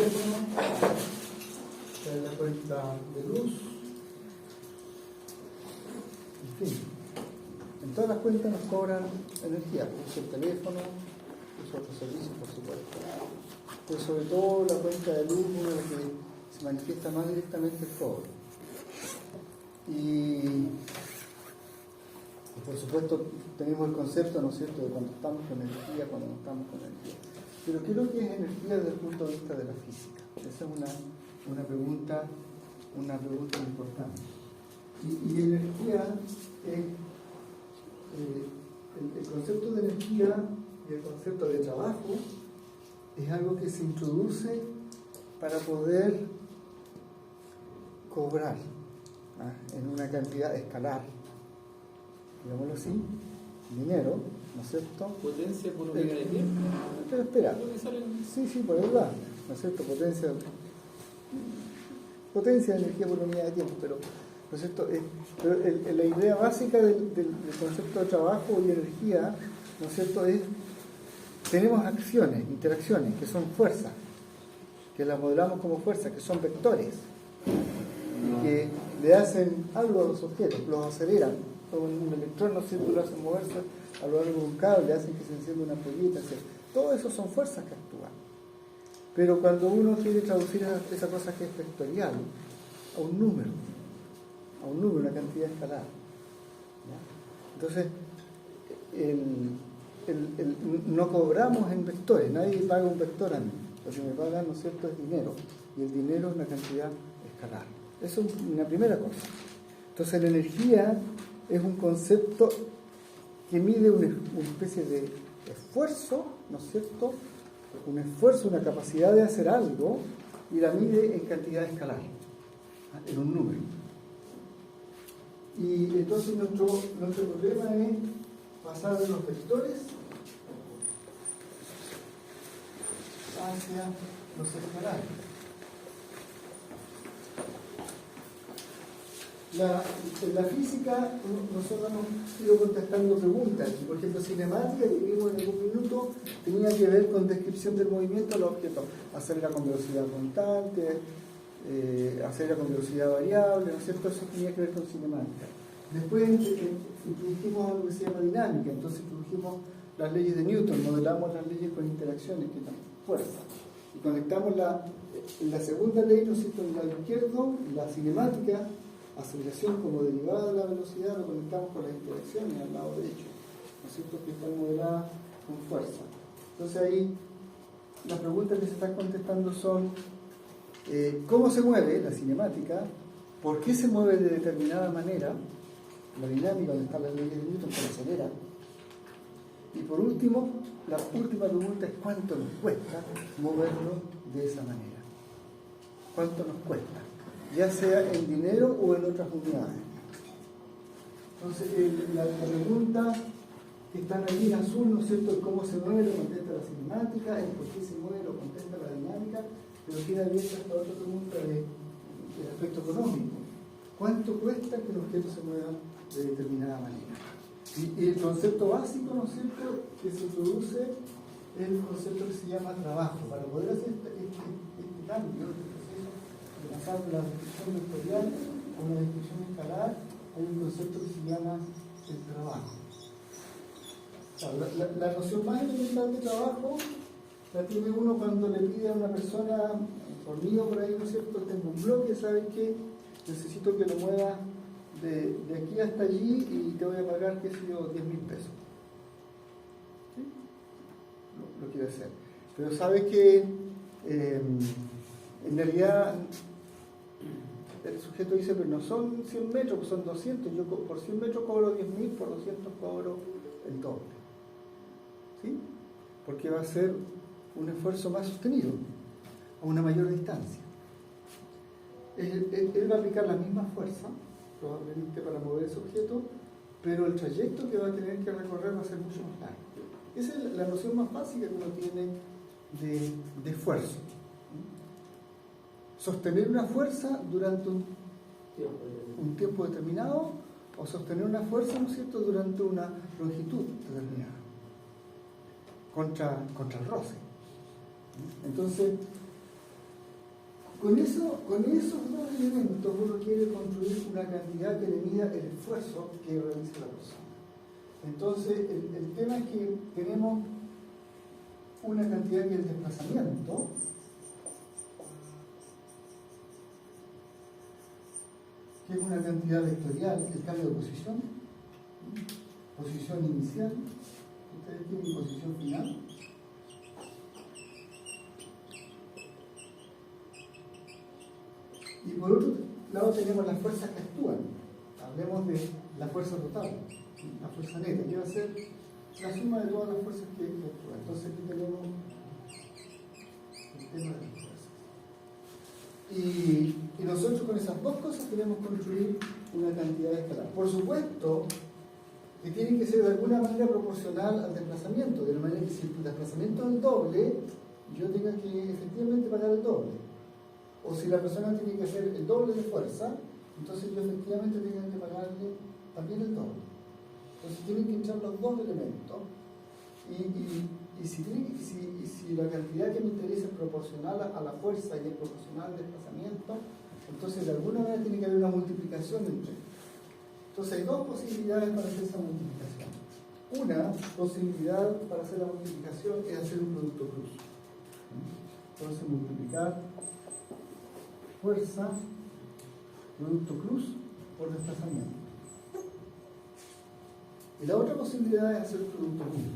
teléfono, esta es la cuenta de luz, en fin. En todas las cuentas nos cobran energía, uso el teléfono, uso otros servicios, por supuesto. Pero sobre todo la cuenta de luz, una de las que se manifiesta más directamente el cobro. Y por supuesto tenemos el concepto, ¿no es cierto?, de cuando estamos con energía, cuando no estamos con energía. Pero ¿qué es lo que es energía desde el punto de vista de la física? Esa es una pregunta importante. Y energía es el concepto de energía y el concepto de trabajo es algo que se introduce para poder cobrar en una cantidad escalar, digámoslo así, dinero, ¿no es cierto? Potencia por unidad de tiempo. Pero espera, sí, por ahí va, ¿no es cierto? Potencia de energía por unidad de tiempo, pero ¿no es cierto? Pero la idea básica del concepto de trabajo y energía, ¿no es cierto?, es tenemos acciones, interacciones, que son fuerzas, que las modelamos como fuerzas, que son vectores, que le hacen algo a los objetos, los aceleran, como un electrón, ¿no es cierto?, lo hacen moverse a lo largo de un cable, hacen que se encienda una ampolleta, etc. Todo eso son fuerzas que actúan. Pero cuando uno quiere traducir esa cosa que es vectorial a un número, una cantidad escalar, ¿ya? Entonces, no cobramos en vectores, nadie paga un vector a mí. Lo que me pagan, ¿no es cierto?, es dinero, y el dinero es una cantidad escalar. Eso es una primera cosa. Entonces la energía es un concepto que mide una especie de esfuerzo, ¿no es cierto?, un esfuerzo, una capacidad de hacer algo, y la mide en cantidad escalar, en un número. Y entonces nuestro problema es pasar de los vectores hacia los escalares. En la física nosotros hemos ido contestando preguntas. Por ejemplo, cinemática, que vimos en algún minuto, tenía que ver con descripción del movimiento de los objetos, hacerla con velocidad constante, hacerla con velocidad variable, ¿no es cierto? Eso tenía que ver con cinemática. Después introdujimos algo que se llama dinámica, entonces introdujimos las leyes de Newton, modelamos las leyes con interacciones, que dan fuerza. Y conectamos la segunda ley, ¿no es cierto?, el lado izquierdo, la cinemática, aceleración como derivada de la velocidad, lo conectamos con las interacciones al lado derecho, ¿no es cierto?, que están modeladas con fuerza. Entonces ahí las preguntas que se están contestando son ¿cómo se mueve la cinemática? ¿Por qué se mueve de determinada manera? La dinámica, donde están las leyes de Newton, que acelera. Y por último, la última pregunta es ¿cuánto nos cuesta moverlo de esa manera? ¿Cuánto nos cuesta? Ya sea en dinero o en otras unidades. Entonces, la pregunta que están allí en azul, ¿no es cierto?, cómo se mueve, lo contesta la cinemática, el por qué se mueve, lo contesta la dinámica, pero tiene abierta esta otra pregunta del aspecto económico. ¿Cuánto cuesta que el objeto se mueva de determinada manera? Y el concepto básico, ¿no es cierto?, que se introduce es el concepto que se llama trabajo. Para poder hacer este cambio, de pasar de la descripción vectorial a una descripción escalar, hay un concepto que se llama el trabajo. O sea, la noción más elemental de trabajo la tiene uno cuando le pide a una persona, por mí o por ahí, ¿no es cierto?, tengo un bloque, ¿sabes qué? Necesito que lo mueva de aquí hasta allí y te voy a pagar, qué sé yo, 10.000 pesos. ¿Sí? Lo quiero hacer. Pero sabes que en realidad el sujeto dice, pero no son 100 metros, pues son 200, yo por 100 metros cobro 10.000, por 200 cobro el doble. ¿Sí? Porque va a ser un esfuerzo más sostenido, a una mayor distancia. Él va a aplicar la misma fuerza, probablemente para mover ese objeto, pero el trayecto que va a tener que recorrer va a ser mucho más largo. Esa es la noción más básica que uno tiene de esfuerzo. Sostener una fuerza durante un tiempo determinado, o sostener una fuerza, ¿no es cierto?, durante una longitud determinada, contra el roce. Entonces, Con esos dos elementos uno quiere construir una cantidad que le mida el esfuerzo que realiza la persona. Entonces, el tema es que tenemos una cantidad que es el desplazamiento, que es una cantidad vectorial, el cambio de posición, posición inicial, ustedes tienen posición final. Y por otro lado tenemos las fuerzas que actúan. Hablemos de la fuerza total, la fuerza neta, que va a ser la suma de todas las fuerzas que actúan. Entonces aquí tenemos el tema de las fuerzas. Y nosotros con esas dos cosas queremos construir una cantidad escalar. Por supuesto que tiene que ser de alguna manera proporcional al desplazamiento, de la manera que si el desplazamiento es el doble, yo tenga que efectivamente pagar el doble. O si la persona tiene que hacer el doble de fuerza, entonces yo efectivamente tengo que pagarle también el doble. Entonces tienen que entrar los dos elementos. Y si la cantidad que me interesa es proporcional a la fuerza y es proporcional al desplazamiento, entonces de alguna manera tiene que haber una multiplicación entre ellos. Entonces hay dos posibilidades para hacer esa multiplicación. Una posibilidad para hacer la multiplicación es hacer un producto cruz. Entonces multiplicar fuerza, producto cruz, por desplazamiento. Y la otra posibilidad es hacer el producto punto.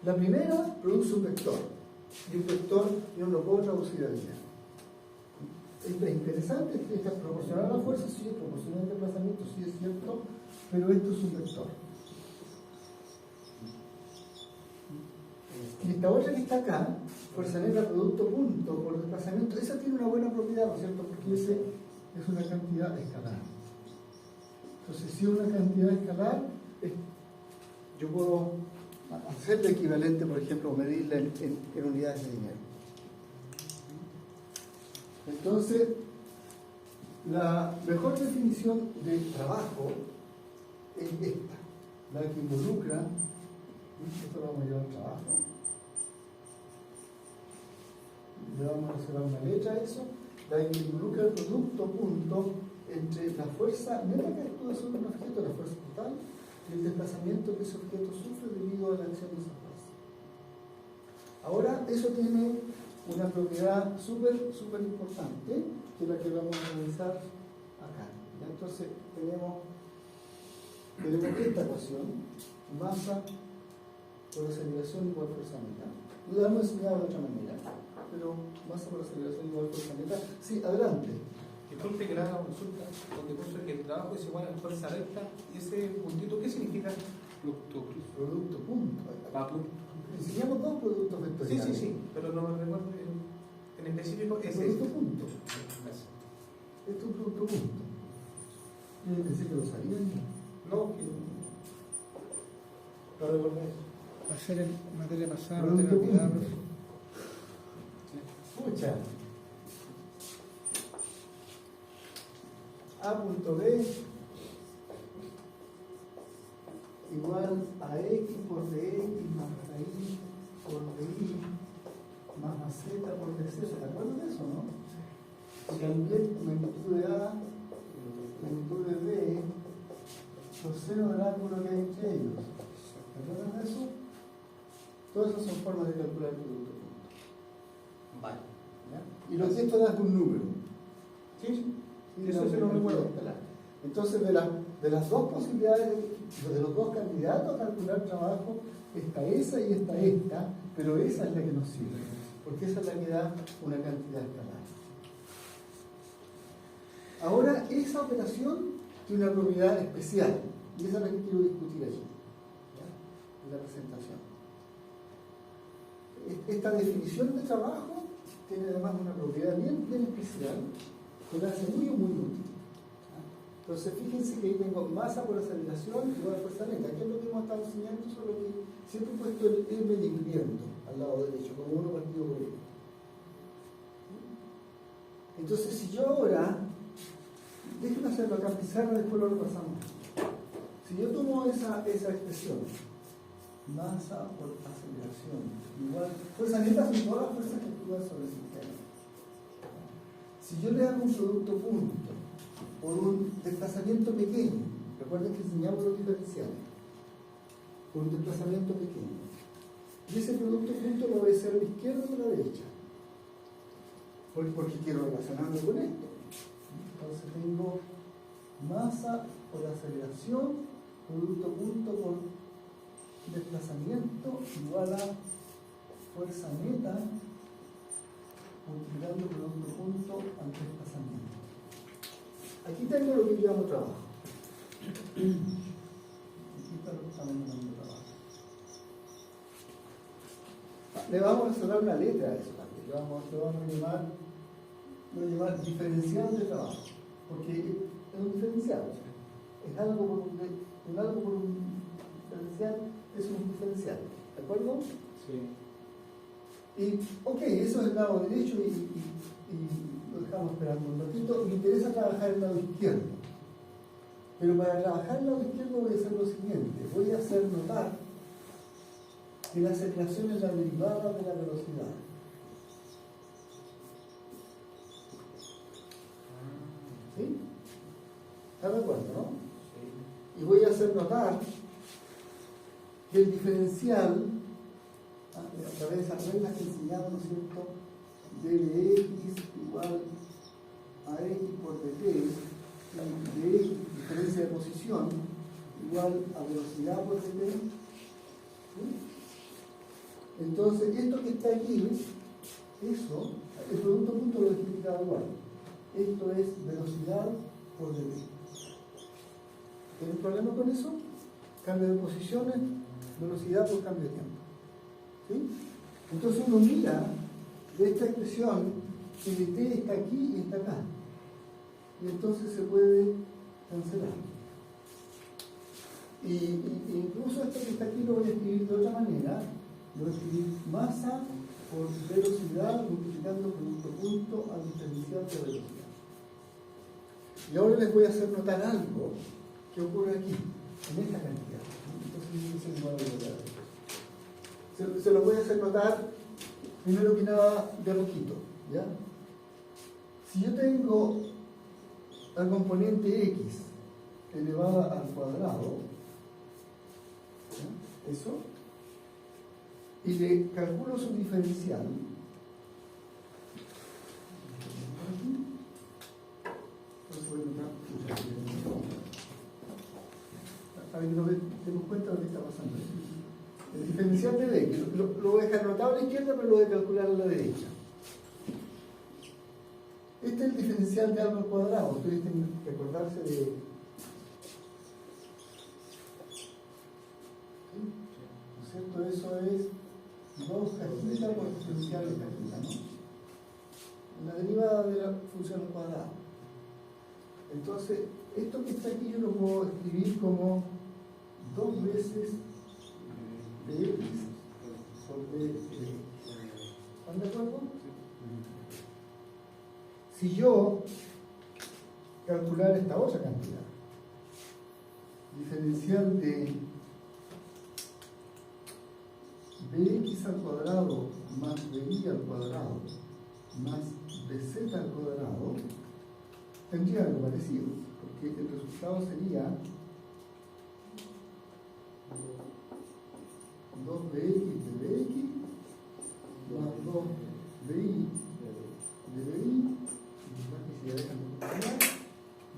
La primera produce un vector, y un vector yo no lo puedo traducir a línea. Es interesante, es proporcional a la fuerza, sí, es proporcional al desplazamiento, sí es cierto, pero esto es un vector. Y esta otra que está acá, fuerza neta producto punto por desplazamiento, esa tiene una buena propiedad, ¿no es cierto? Porque ese es una cantidad escalar. Entonces, si es una cantidad escalar, yo puedo hacerle equivalente, por ejemplo, medirla en unidades de dinero. Entonces, la mejor definición de trabajo es esta, la que involucra, esto lo vamos a llevar al trabajo, le vamos a reservar una letra a eso, la que involucra el producto punto entre la fuerza neta que actúa sobre un objeto, la fuerza total, y el desplazamiento que ese objeto sufre debido a la acción de esa fuerza. Ahora, eso tiene una propiedad súper importante, que es la que vamos a realizar acá. ¿Ya? Entonces, tenemos esta ecuación, masa por aceleración igual fuerza neta. Lo hemos enseñado de otra manera, pero masa por aceleración igual fuerza neta. Sí, adelante. Disculpe que le haga una consulta, donde puso que el trabajo es igual a la fuerza recta, y ese puntito, ¿qué significa? Producto punto. Punto. Enseñamos dos productos vectoriales. Sí, pero no me recuerdo en específico es producto este. punto. Gracias. Esto es un producto punto. Yo pensé que lo sabían. No, que no recuerdo eso. Va a ser en materia pasada, Producto materia olvidada, punto. profe. Escucha. A punto B igual a X por DX más Y por DY más a Z por DZ. ¿Te acuerdas de eso, no? Si cambié magnitud de A, magnitud de B, los senos del ángulo que hay entre ellos. ¿Te acuerdas de eso? Todas esas son formas de calcular el producto punto. Vale. ¿Ya? Y lo que esto da es un número. Sí. Eso se lo recuerdo. Entonces, de las dos posibilidades, de los dos candidatos a calcular trabajo, está esa y está esta, pero esa es la que nos sirve, porque esa es la que da una cantidad escalar. Ahora, esa operación tiene una propiedad especial, y esa es la que quiero discutir aquí, ¿ya? En la presentación. Esta definición de trabajo tiene además una propiedad bien especial, que la hace muy útil. Entonces fíjense que ahí tengo masa por aceleración igual a fuerza neta, que es lo que hemos estado enseñando, solo que siempre he puesto el M dividiendo al lado derecho, como uno partido por él. Entonces si yo ahora, déjenme hacerlo acá en pizarra, después lo repasamos. Si yo tomo esa expresión masa por aceleración. Igual, fuerza neta son todas las fuerzas que actúan sobre el sistema. Si yo le hago un producto punto por un desplazamiento pequeño, recuerden que enseñamos los diferenciales, por un desplazamiento pequeño, y ese producto punto lo voy a hacer a la izquierda o a la derecha, porque quiero relacionarlo con esto. Entonces tengo masa por aceleración, producto punto por desplazamiento igual a fuerza neta multiplicando producto punto al desplazamiento. Aquí tengo lo que yo llamo trabajo. Aquí está lo que estamos llamando trabajo. Le vamos a reservar una letra a eso también. Le vamos a llamar diferencial de trabajo, porque es un diferencial. Es algo por un diferencial, es un diferencial. ¿De acuerdo? Sí. Y, ok, eso es el lado derecho y lo dejamos esperando un ratito. Me interesa trabajar el lado izquierdo. Pero para trabajar el lado izquierdo voy a hacer lo siguiente. Voy a hacer notar que la aceleración es la derivada de la velocidad. ¿Sí? ¿Están de acuerdo, no? Sí. Y voy a hacer notar que el diferencial, a través de esas reglas que enseñamos, ¿no es cierto?, dx igual a x por dt, y dx, diferencia de posición, igual a velocidad por dt. ¿Sí? Entonces, esto que está aquí, eso, el producto punto lo he explicado igual. Esto es velocidad por dt. ¿Tienen problema con eso? Cambio de posiciones, velocidad por cambio de tiempo. ¿Sí? Entonces uno mira de esta expresión que el t está aquí y está acá. Y entonces se puede cancelar. Y incluso esto que está aquí lo voy a escribir de otra manera. Lo voy a escribir masa por velocidad multiplicando producto punto al diferencial de velocidad. Y ahora les voy a hacer notar algo que ocurre aquí, en esta cantidad. Entonces es igual a velocidad. Se lo voy a hacer notar primero que nada de poquito, ¿ya? Si yo tengo la componente x elevada al cuadrado, ¿ya? Eso, y le calculo su diferencial, para que nos demos cuenta de lo que está pasando. El diferencial de d, lo voy a dejar anotado a la izquierda, pero lo voy a calcular a la derecha. Este es el diferencial de algo al cuadrado. Ustedes tienen que acordarse de... ¿Sí? ¿No es cierto? Eso es 2 cajita por diferencial de cajita, ¿no? La derivada de la función al cuadrado. Entonces, esto que está aquí yo lo puedo escribir como 2 veces dx por dx. ¿Están de acuerdo? Si yo calcular esta otra cantidad, diferencial de bx al cuadrado más by al cuadrado más bz al cuadrado, tendría algo parecido, porque el resultado sería 2bx de bx más 2bi de bi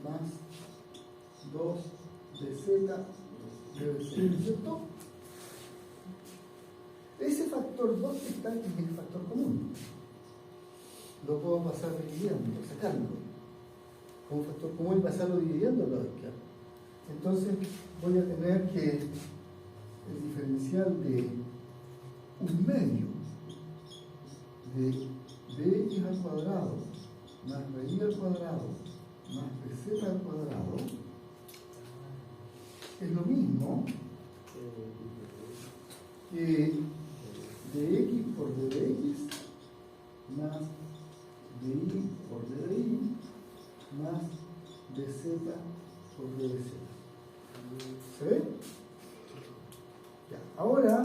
más 2 bz de bz, ¿cierto? Ese factor 2 que está aquí es el factor común. Lo puedo pasar dividiendo, sacándolo. Como factor común y pasarlo dividiendo la izquierda. Entonces voy a tener que el diferencial de 1/2 de bx al cuadrado más by al cuadrado más bz al cuadrado es lo mismo que dx por dx más dy por dy más dz por dz. ¿Se ve? Ya. Ahora,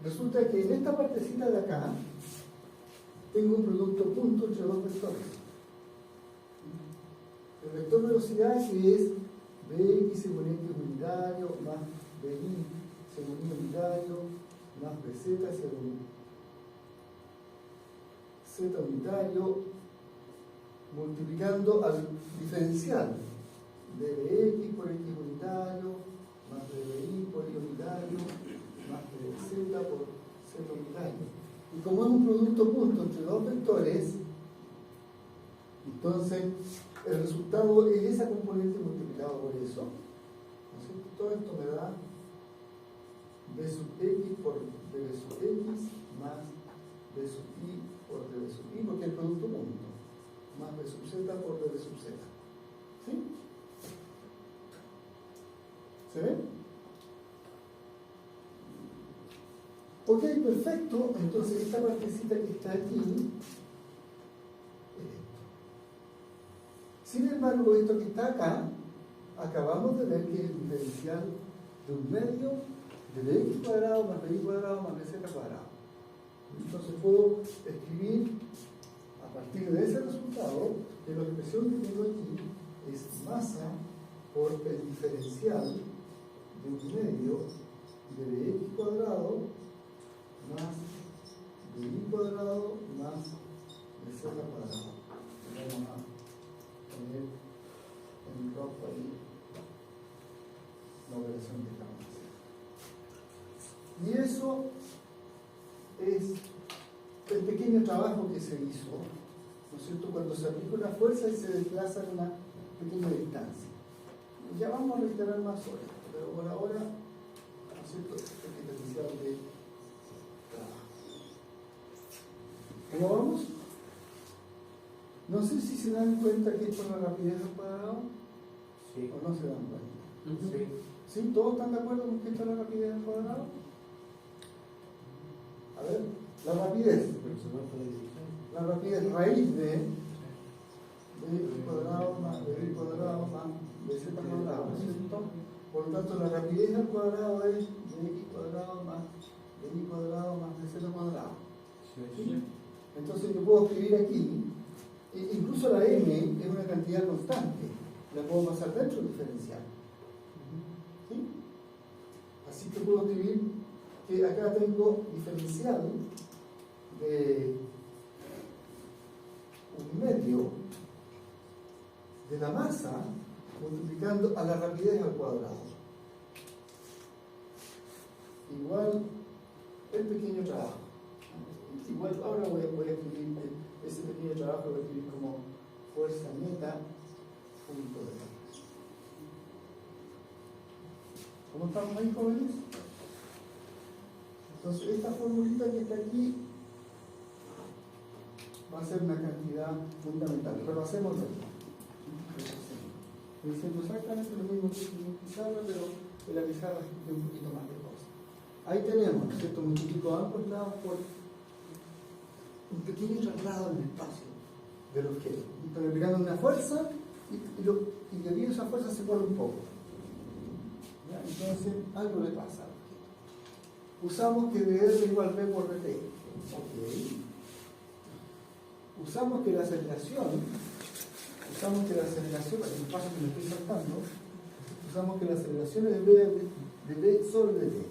resulta que en esta partecita de acá tengo un producto punto entre dos vectores. El vector velocidad, que es Bx según X unitario más Bi según Y unitario más Bz según Z unitario, multiplicando al diferencial de Bx por X unitario más Bi por Y unitario más Bz por Z unitario. Y como es un producto punto entre dos vectores, entonces el resultado es esa componente multiplicado por eso. ¿No es cierto? Todo esto me da B sub X por dB sub X más B sub Y por dB sub Y, porque es el producto punto, más B sub Z por dB sub Z. ¿Sí? ¿Se ve? Ok, perfecto. Entonces esta partecita que está aquí es esto. Sin embargo, esto que está acá, acabamos de ver que es el diferencial de un medio de bx cuadrado más bi cuadrado más bz cuadrado. Entonces puedo escribir a partir de ese resultado que la expresión que tengo aquí es masa por el diferencial de un medio de bx cuadrado más bi cuadrado más bz cuadrado. Vamos a poner en rojo ahí la operación que estamos haciendo. Y eso es el pequeño trabajo que se hizo, ¿no es cierto?, cuando se aplica una fuerza y se desplaza en una pequeña distancia. Y ya vamos a reiterar más sobre esto, pero por ahora, ¿no es cierto?, el diferencial de trabajo. ¿Cómo vamos? No sé si se dan cuenta que es por la rapidez al cuadrado. Sí. ¿O no se dan cuenta? Sí. ¿Sí? ¿Todos están de acuerdo con que esto es la rapidez al cuadrado? A ver, la rapidez. La rapidez raíz de bx cuadrado más bi cuadrado más bz cuadrado, ¿no es cierto? Por lo tanto, la rapidez al cuadrado es bx cuadrado más bi cuadrado más bz cuadrado. ¿Sí? Entonces yo puedo escribir aquí, incluso la m es una cantidad constante, la puedo pasar dentro del diferencial. ¿Sí? Así que puedo escribir que acá tengo diferencial de un medio de la masa multiplicando a la rapidez al cuadrado. Igual el pequeño trabajo. Igual ahora voy a escribir ese pequeño trabajo, lo voy a escribir como fuerza neta punto de T. ¿Cómo estamos ahí, jóvenes? Entonces esta formulita que está aquí va a ser una cantidad fundamental. Repasemos esto. Diciendo exactamente lo mismo que en pizarra, pero en la pizarra es un poquito más de cosas. Ahí tenemos, ¿no es cierto?, multiplico ambos lados por un pequeño traslado en el espacio del objeto. Estoy aplicando una fuerza y debido a esa fuerza se corre un poco. ¿Ya? Entonces algo le pasa al objeto. Usamos que dr igual b por dt. Okay. Usamos que la aceleración, el paso que me estoy saltando, usamos que la aceleración es de b sobre dt.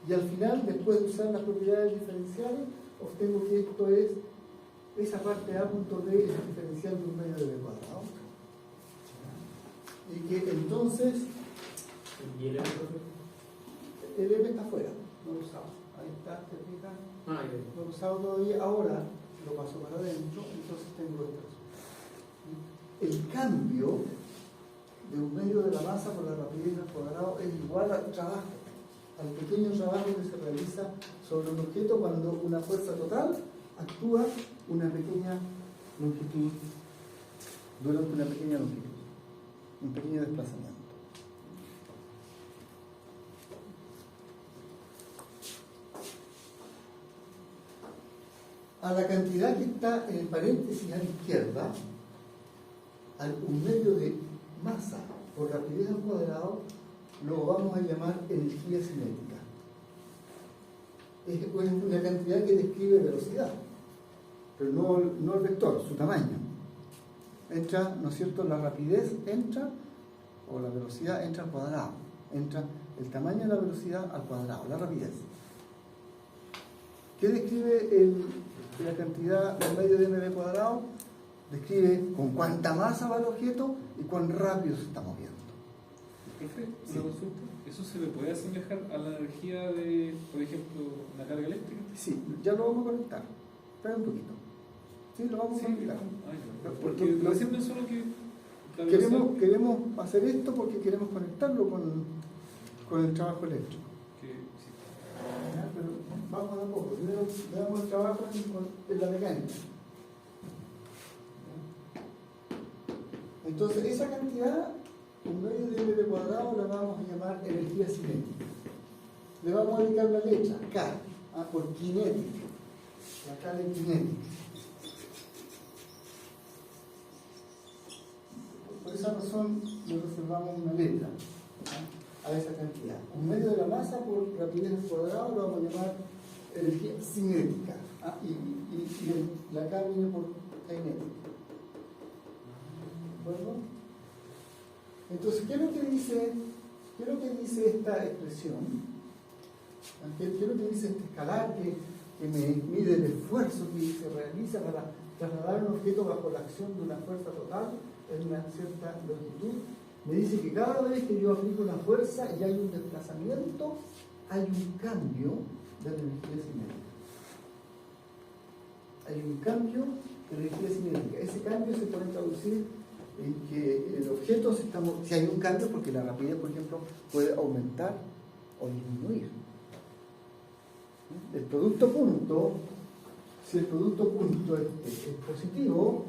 Y al final, después de usar las propiedades diferenciales, obtengo que esto es esa parte a punto b es el diferencial de un medio de b cuadrado. Y que entonces ¿Y el M? el m está afuera, no lo usamos. Ahí está, ¿te fijas? Ah, ya. No lo he usado todavía, ahora lo paso para adentro, entonces tengo esto. El cambio de un medio de la masa por la rapidez al cuadrado es igual al trabajo, al pequeño trabajo que se realiza sobre un objeto cuando una fuerza total actúa una pequeña longitud, durante una pequeña longitud, un pequeño desplazamiento. A la cantidad que está en el paréntesis a la izquierda, al un medio de masa por rapidez al cuadrado, lo vamos a llamar energía cinética. Es una cantidad que describe velocidad, pero no el vector, su tamaño. Entra, ¿no es cierto?, la rapidez entra, o la velocidad entra al cuadrado. Entra el tamaño de la velocidad al cuadrado, la rapidez. ¿Qué describe la cantidad del medio de mv cuadrado? Describe con cuánta masa va el objeto y cuán rápido se está moviendo. Profe, Sí. una consulta. ¿Eso se le puede asemejar a la energía de, por ejemplo, una carga eléctrica? Sí, ya lo vamos a conectar. Espera un poquito. Sí, lo vamos a conectar. Ya. Porque Porque recién pensó lo que... la Queremos hacer esto porque queremos conectarlo con el trabajo eléctrico. sí. ¿Ya? Pero vamos a dar poco. Primero veamos el trabajo en la mecánica. Entonces, esa cantidad, un medio de mv cuadrado, la vamos a llamar energía cinética. Le vamos a dedicar la letra K, por cinética. La K de cinética. Por esa razón le reservamos una letra a esa cantidad. Un medio de la masa por rapidez al cuadrado lo vamos a llamar energía cinética. Y la K viene por cinética. ¿De acuerdo? Entonces, ¿qué es lo que dice esta expresión? ¿Qué es lo que dice este escalar que me mide el esfuerzo que se realiza para trasladar un objeto bajo la acción de una fuerza total en una cierta longitud? Me dice que cada vez que yo aplico una fuerza y hay un desplazamiento, hay un cambio de la energía cinética. Hay un cambio de energía cinética. Ese cambio se puede traducir en que el objeto si hay un cambio, porque la rapidez, por ejemplo, puede aumentar o disminuir. El producto punto, si el producto punto es positivo,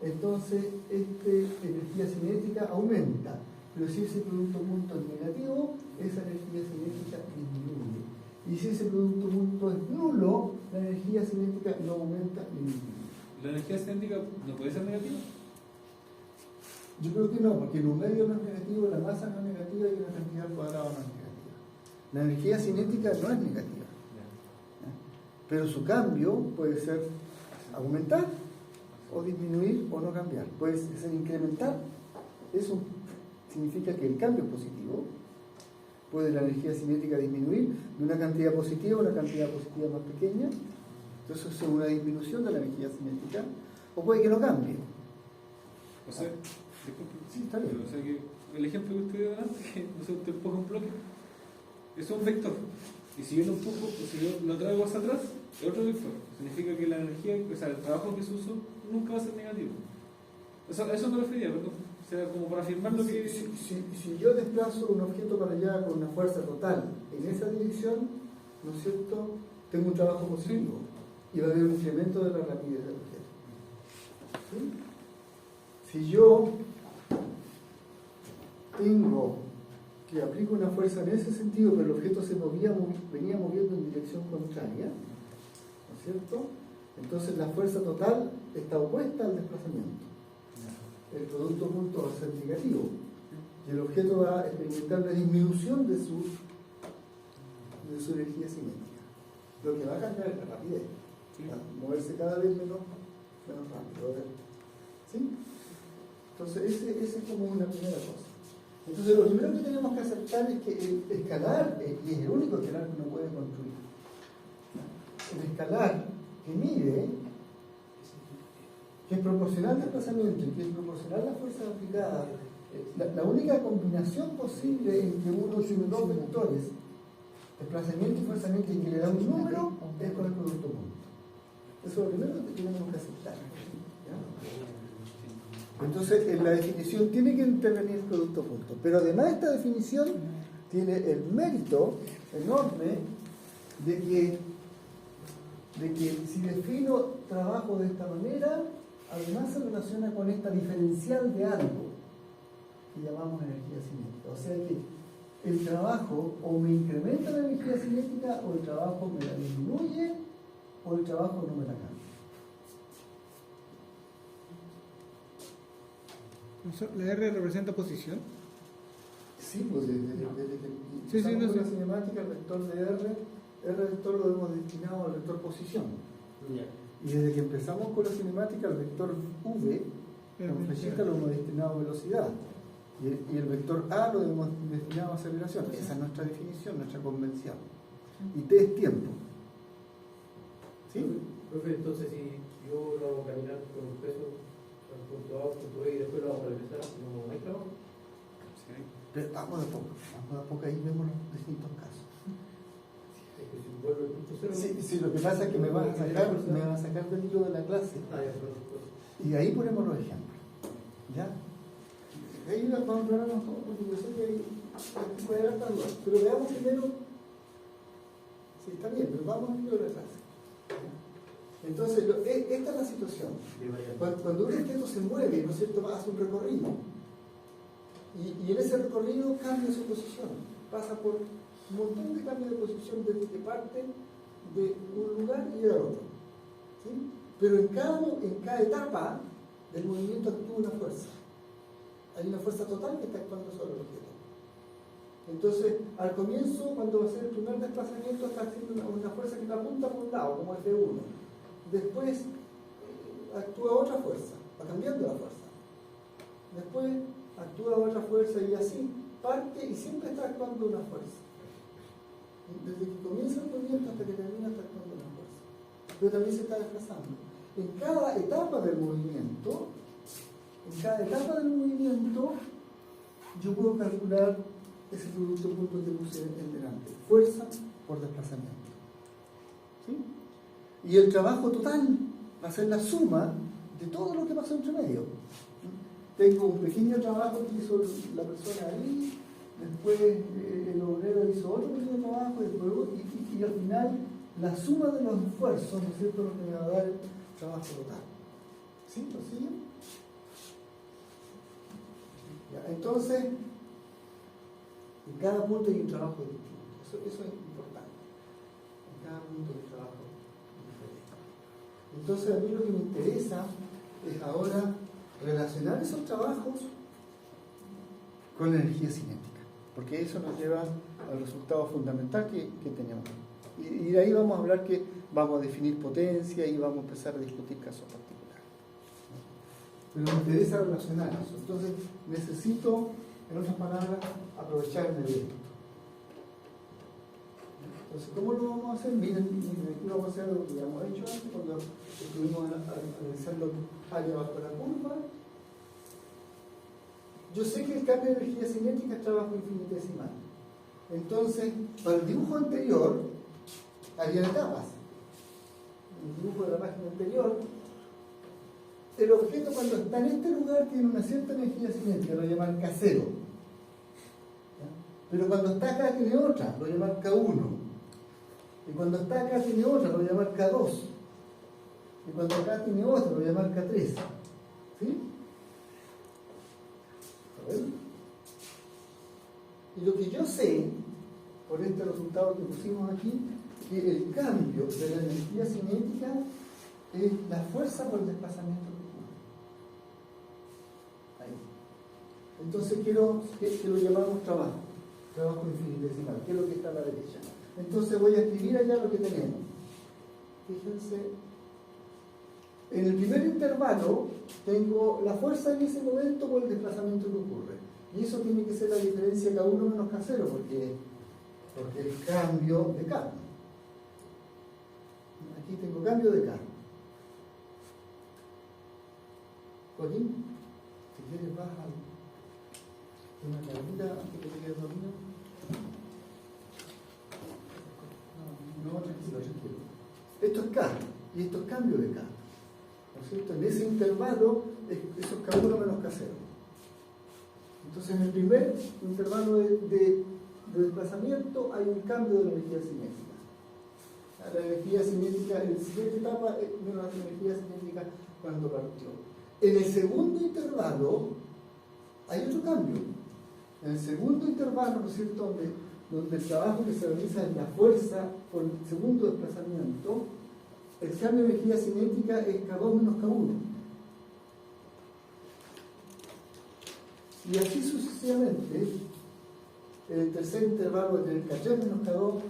entonces esta energía cinética aumenta. Pero si ese producto punto es negativo, esa energía cinética disminuye. Y si ese producto punto es nulo, la energía cinética no aumenta ni disminuye. ¿La energía cinética no puede ser negativa? Yo creo que no, porque el medio no es negativo, la masa no es negativa y la cantidad al cuadrado no es negativa. La energía cinética no es negativa, pero su cambio puede ser aumentar o disminuir o no cambiar. Puede ser incrementar. Eso significa que el cambio es positivo. Puede la energía cinética disminuir de una cantidad positiva a una cantidad positiva más pequeña. Entonces eso es una disminución de la energía cinética. O puede que no cambie. O sea, disculpe. Sí, está bien. O sea que el ejemplo que usted dio delante, que no sé, usted empuja un bloque, eso es un vector. Y si yo lo empujo, o si yo lo traigo hacia atrás, es otro vector. Significa que la energía, o sea, el trabajo que se usó nunca va a ser negativo. A eso me refería, perdón. O sea, como para afirmar lo que... Si yo desplazo un objeto para allá con una fuerza total en esa dirección, ¿no es cierto?, tengo un trabajo positivo y va a haber un incremento de la rapidez del objeto. ¿Sí? Si yo tengo que aplico una fuerza en ese sentido, pero el objeto venía moviendo en dirección contraria, ¿no es cierto?, entonces la fuerza total está opuesta al desplazamiento. El producto punto va a ser negativo y el objeto va a experimentar una disminución de su energía cinética, lo que va a cambiar es la rapidez, va a moverse cada vez menos rápido. ¿Sí? Entonces ese es como una primera cosa. Entonces lo primero que tenemos que aceptar es que el escalar, y es el único escalar que uno puede construir, el escalar que mide, que es proporcional al desplazamiento y que es proporcional a la fuerza aplicada, la única combinación posible entre uno y dos vectores, desplazamiento y fuerza métrica, y que le da un número, es con el producto punto. Eso es lo primero que tenemos que aceptar. ¿Ya? Entonces, en la definición tiene que intervenir el producto punto, pero además esta definición tiene el mérito enorme de que si defino trabajo de esta manera, además se relaciona con esta diferencial de algo que llamamos energía cinética. O sea que el trabajo o me incrementa la energía cinética o el trabajo me la disminuye o el trabajo no me la cambia. ¿La R representa posición? Sí, pues desde que Sí, empezamos no con la sé. cinemática, el vector de R vector lo hemos destinado al vector posición. Ya. Y desde que empezamos con la cinemática, el vector V, con flechita, lo hemos destinado a velocidad. Y el vector A lo hemos destinado a aceleración. Esa es nuestra definición, nuestra convención. Y T es tiempo. ¿Sí? Profe, entonces si yo lo hago caminar con un peso al punto A, al punto B y después lo hago regresar, ¿no hay trabajo? Pero vamos de a poco, ahí vemos los distintos casos. Es que si vuelvo al punto cero. Sí, lo que pasa es que me van a sacar del hilo de la clase. Ah, ya, perdón. Y ahí ponemos los ejemplos. ¿Ya? Ahí vamos a aclarar un poco, porque yo sé que ahí puede haber hartas dudas. Pero veamos primero. Sí, está bien, pero vamos al hilo de la clase. Entonces, esta es la situación. Cuando un objeto se mueve, ¿no es cierto?, hace un recorrido. Y en ese recorrido cambia su posición. Pasa por un montón de cambios de posición de parte de un lugar y al otro. ¿Sí? Pero en cada etapa del movimiento actúa una fuerza. Hay una fuerza total que está actuando sobre el objeto. Entonces, al comienzo, cuando va a ser el primer desplazamiento, está haciendo una fuerza que la apunta por un lado, como F1. Después actúa otra fuerza, va cambiando la fuerza. Después actúa otra fuerza y así parte y siempre está actuando una fuerza. Desde que comienza el movimiento hasta que termina está actuando una fuerza. Pero también se está desplazando. En cada etapa del movimiento, yo puedo calcular ese producto punto que puse en delante. Fuerza por desplazamiento. ¿Sí? Y el trabajo total va a ser la suma de todo lo que pasó entre medio. Tengo un pequeño trabajo que hizo la persona ahí, después el obrero hizo otro pequeño trabajo, y al final la suma de los esfuerzos, ¿no es cierto?, lo que me va a dar el trabajo total. ¿Sí? ¿Lo siguen? Ya, entonces, en cada punto hay un trabajo distinto. Eso es importante. En cada punto hay un trabajo diferente. Entonces, a mí lo que me interesa es ahora relacionar esos trabajos con la energía cinética, porque eso nos lleva al resultado fundamental que tenemos. Y de ahí vamos a hablar que vamos a definir potencia y vamos a empezar a discutir casos particulares. Pero me interesa relacionar eso. Entonces necesito, en otras palabras, aprovecharme de esto. Entonces, ¿cómo lo vamos a hacer? Miren, aquí vamos a hacer lo que ya hemos hecho antes, cuando estuvimos analizando área bajo la curva. Yo sé que el cambio de energía cinética es trabajo infinitesimal. Entonces, para el dibujo anterior, había etapas. En el dibujo de la página anterior, el objeto cuando está en este lugar tiene una cierta energía cinética, lo llaman K0. ¿Ya? Pero cuando está acá tiene otra, lo llaman K1. Y cuando está acá tiene otra, lo llaman K2. Y cuando acá tiene otra, lo llaman K3. ¿Sí? A ver. Y lo que yo sé, por este resultado que pusimos aquí, que el cambio de la energía cinética es la fuerza por el desplazamiento que ocurre. Ahí. Entonces quiero que lo llamamos trabajo infinitesimal, que es lo que está a la derecha. Entonces voy a escribir allá lo que tenemos. Fíjense, en el primer intervalo tengo la fuerza en ese momento por el desplazamiento que ocurre. Y eso tiene que ser la diferencia K1 menos K0, porque el cambio de K. Aquí tengo cambio de K. Joaquín, si quieres baja una cartita antes que te quede dormido. No, tranquilo. Esto es K y esto es cambio de K. ¿No es cierto? En ese intervalo, eso es K1 menos K0. Entonces, en el primer intervalo de desplazamiento hay un cambio de la energía cinética. La energía cinética en la siguiente etapa es menos la energía cinética cuando partió. En el segundo intervalo hay otro cambio. En el segundo intervalo, ¿no es cierto?, donde el trabajo que se realiza en la fuerza por el segundo desplazamiento, el cambio de energía cinética es K2 menos K1. Y así sucesivamente, En el tercer intervalo voy a tener K3 menos K2.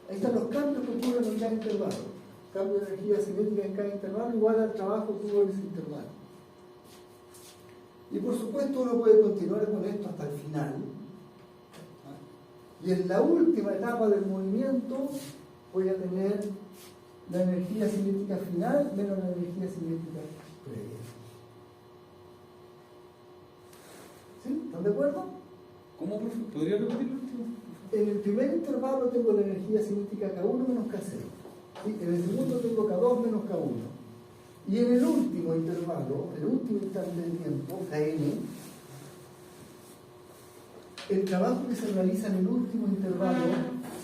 Ahí están los cambios que ocurren en cada intervalo. Cambio de energía cinética en cada intervalo igual al trabajo que hubo en ese intervalo. Y por supuesto uno puede continuar con esto hasta el final. Y en la última etapa del movimiento voy a tener la energía cinética final menos la energía cinética previa. ¿Sí? ¿Están de acuerdo? ¿Cómo, profe? ¿Podría repetirlo? En el primer intervalo tengo la energía cinética K1 menos K0. ¿Sí? En el segundo tengo K2 menos K1. Y en el último intervalo, el último instante de tiempo, Kn, el trabajo que se realiza en el último intervalo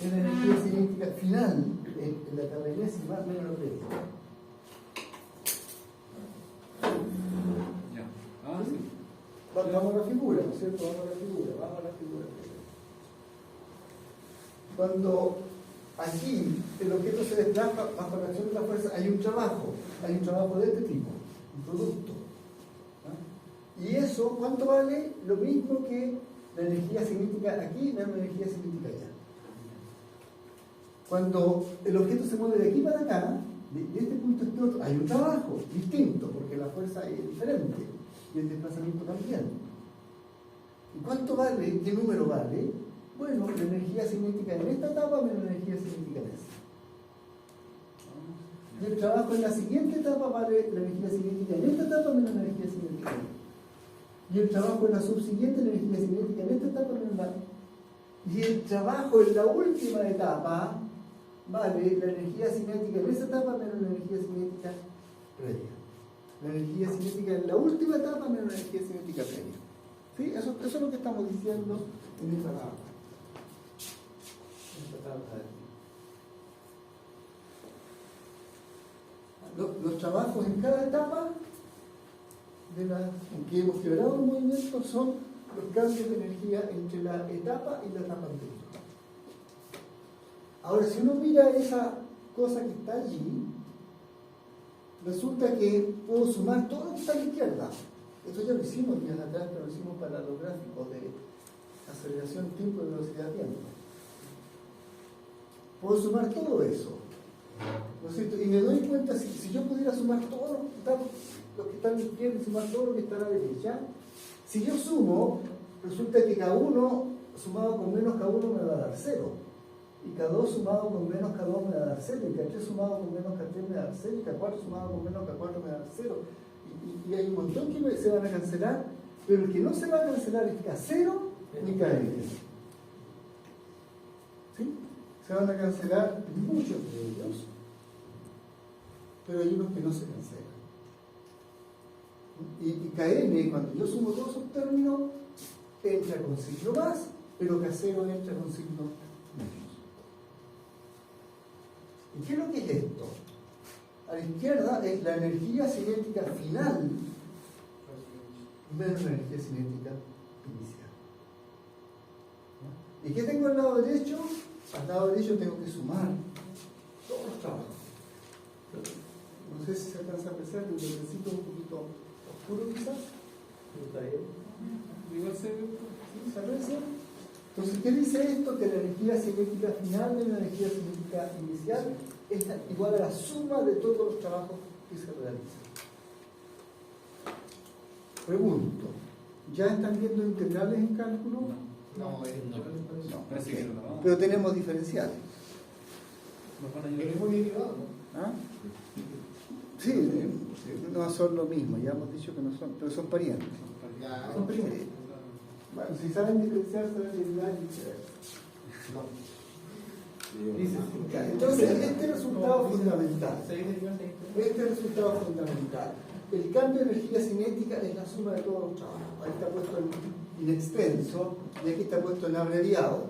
es la energía cinética final, en la tabla enésima menos la previa. Ya. Ah, sí. Vamos a la figura, ¿no es cierto? Vamos a la figura. Cuando aquí el objeto se desplaza bajo la acción de la fuerza, hay un trabajo de este tipo, un producto. ¿Ah? Y eso, ¿cuánto vale? Lo mismo que la energía cinética aquí menos la energía cinética allá. Cuando el objeto se mueve de aquí para acá, de este punto a este otro, hay un trabajo distinto, porque la fuerza es diferente y el desplazamiento también. ¿Y cuánto vale? ¿Qué número vale? Bueno, la energía cinética en esta etapa menos la energía cinética en esta. Y el trabajo en la siguiente etapa vale la energía cinética en esta etapa menos la energía cinética en esta. Y el trabajo en la subsiguiente, la energía cinética en esta etapa menos la. Y el trabajo en la última etapa vale la energía cinética en esta etapa menos la energía cinética previa. La energía cinética en la última etapa menos la energía cinética previa. ¿Sí? Eso es lo que estamos diciendo en esta tabla. Los trabajos en cada etapa en que hemos quebrado un movimiento son los cambios de energía entre la etapa y la etapa anterior. Ahora, si uno mira esa cosa que está allí, resulta que puedo sumar todo lo que está a la izquierda. Esto ya lo hicimos días atrás, pero lo hicimos para los gráficos de aceleración tiempo y velocidad tiempo. Puedo sumar todo eso, ¿no es cierto? Y me doy cuenta, si yo pudiera sumar todo lo que está a la izquierda y sumar todo lo que está a la derecha, si yo sumo, resulta que K1 sumado con menos K1 me va a dar 0, y K2 sumado con menos K2 me va a dar 0, y K3 sumado con menos K3 me va a dar 0, y K4 sumado con menos K4 me va a dar 0, y hay un montón que se van a cancelar, pero el que no se va a cancelar es K0 ni Kn. ¿Sí? Se van a cancelar muchos de ellos, pero hay unos que no se cancelan. Y Kn, cuando yo sumo todos esos términos, entra con signo más, pero K0 entra con signo menos. ¿Y qué es lo que es esto? A la izquierda es la energía cinética final menos la energía cinética inicial. ¿Y qué tengo al lado derecho? Al lado derecho tengo que sumar todos los trabajos. No sé si se alcanza a apreciar, pero necesito un poquito oscuro quizás. ¿Está bien? Igual ¿Se aprecia? Entonces, ¿qué dice esto? Que la energía cinética final de la energía cinética inicial es igual a la suma de todos los trabajos que se realizan. Pregunto, ¿ya están viendo integrales en cálculo? No. Parece que no. Pero tenemos diferenciales. Nos van a ayudar. Tenemos derivado, ¿no? ¿Ah? Sí, no son lo mismo, ya hemos dicho que no son, pero son parientes. Ya, Son parientes. Bueno, si saben diferenciar, saben derivar y viceversa. Entonces, este resultado fundamental. Este resultado fundamental. El cambio de energía cinética es la suma de todos los trabajos. Ahí está puesto en extenso y aquí está puesto en abreviado.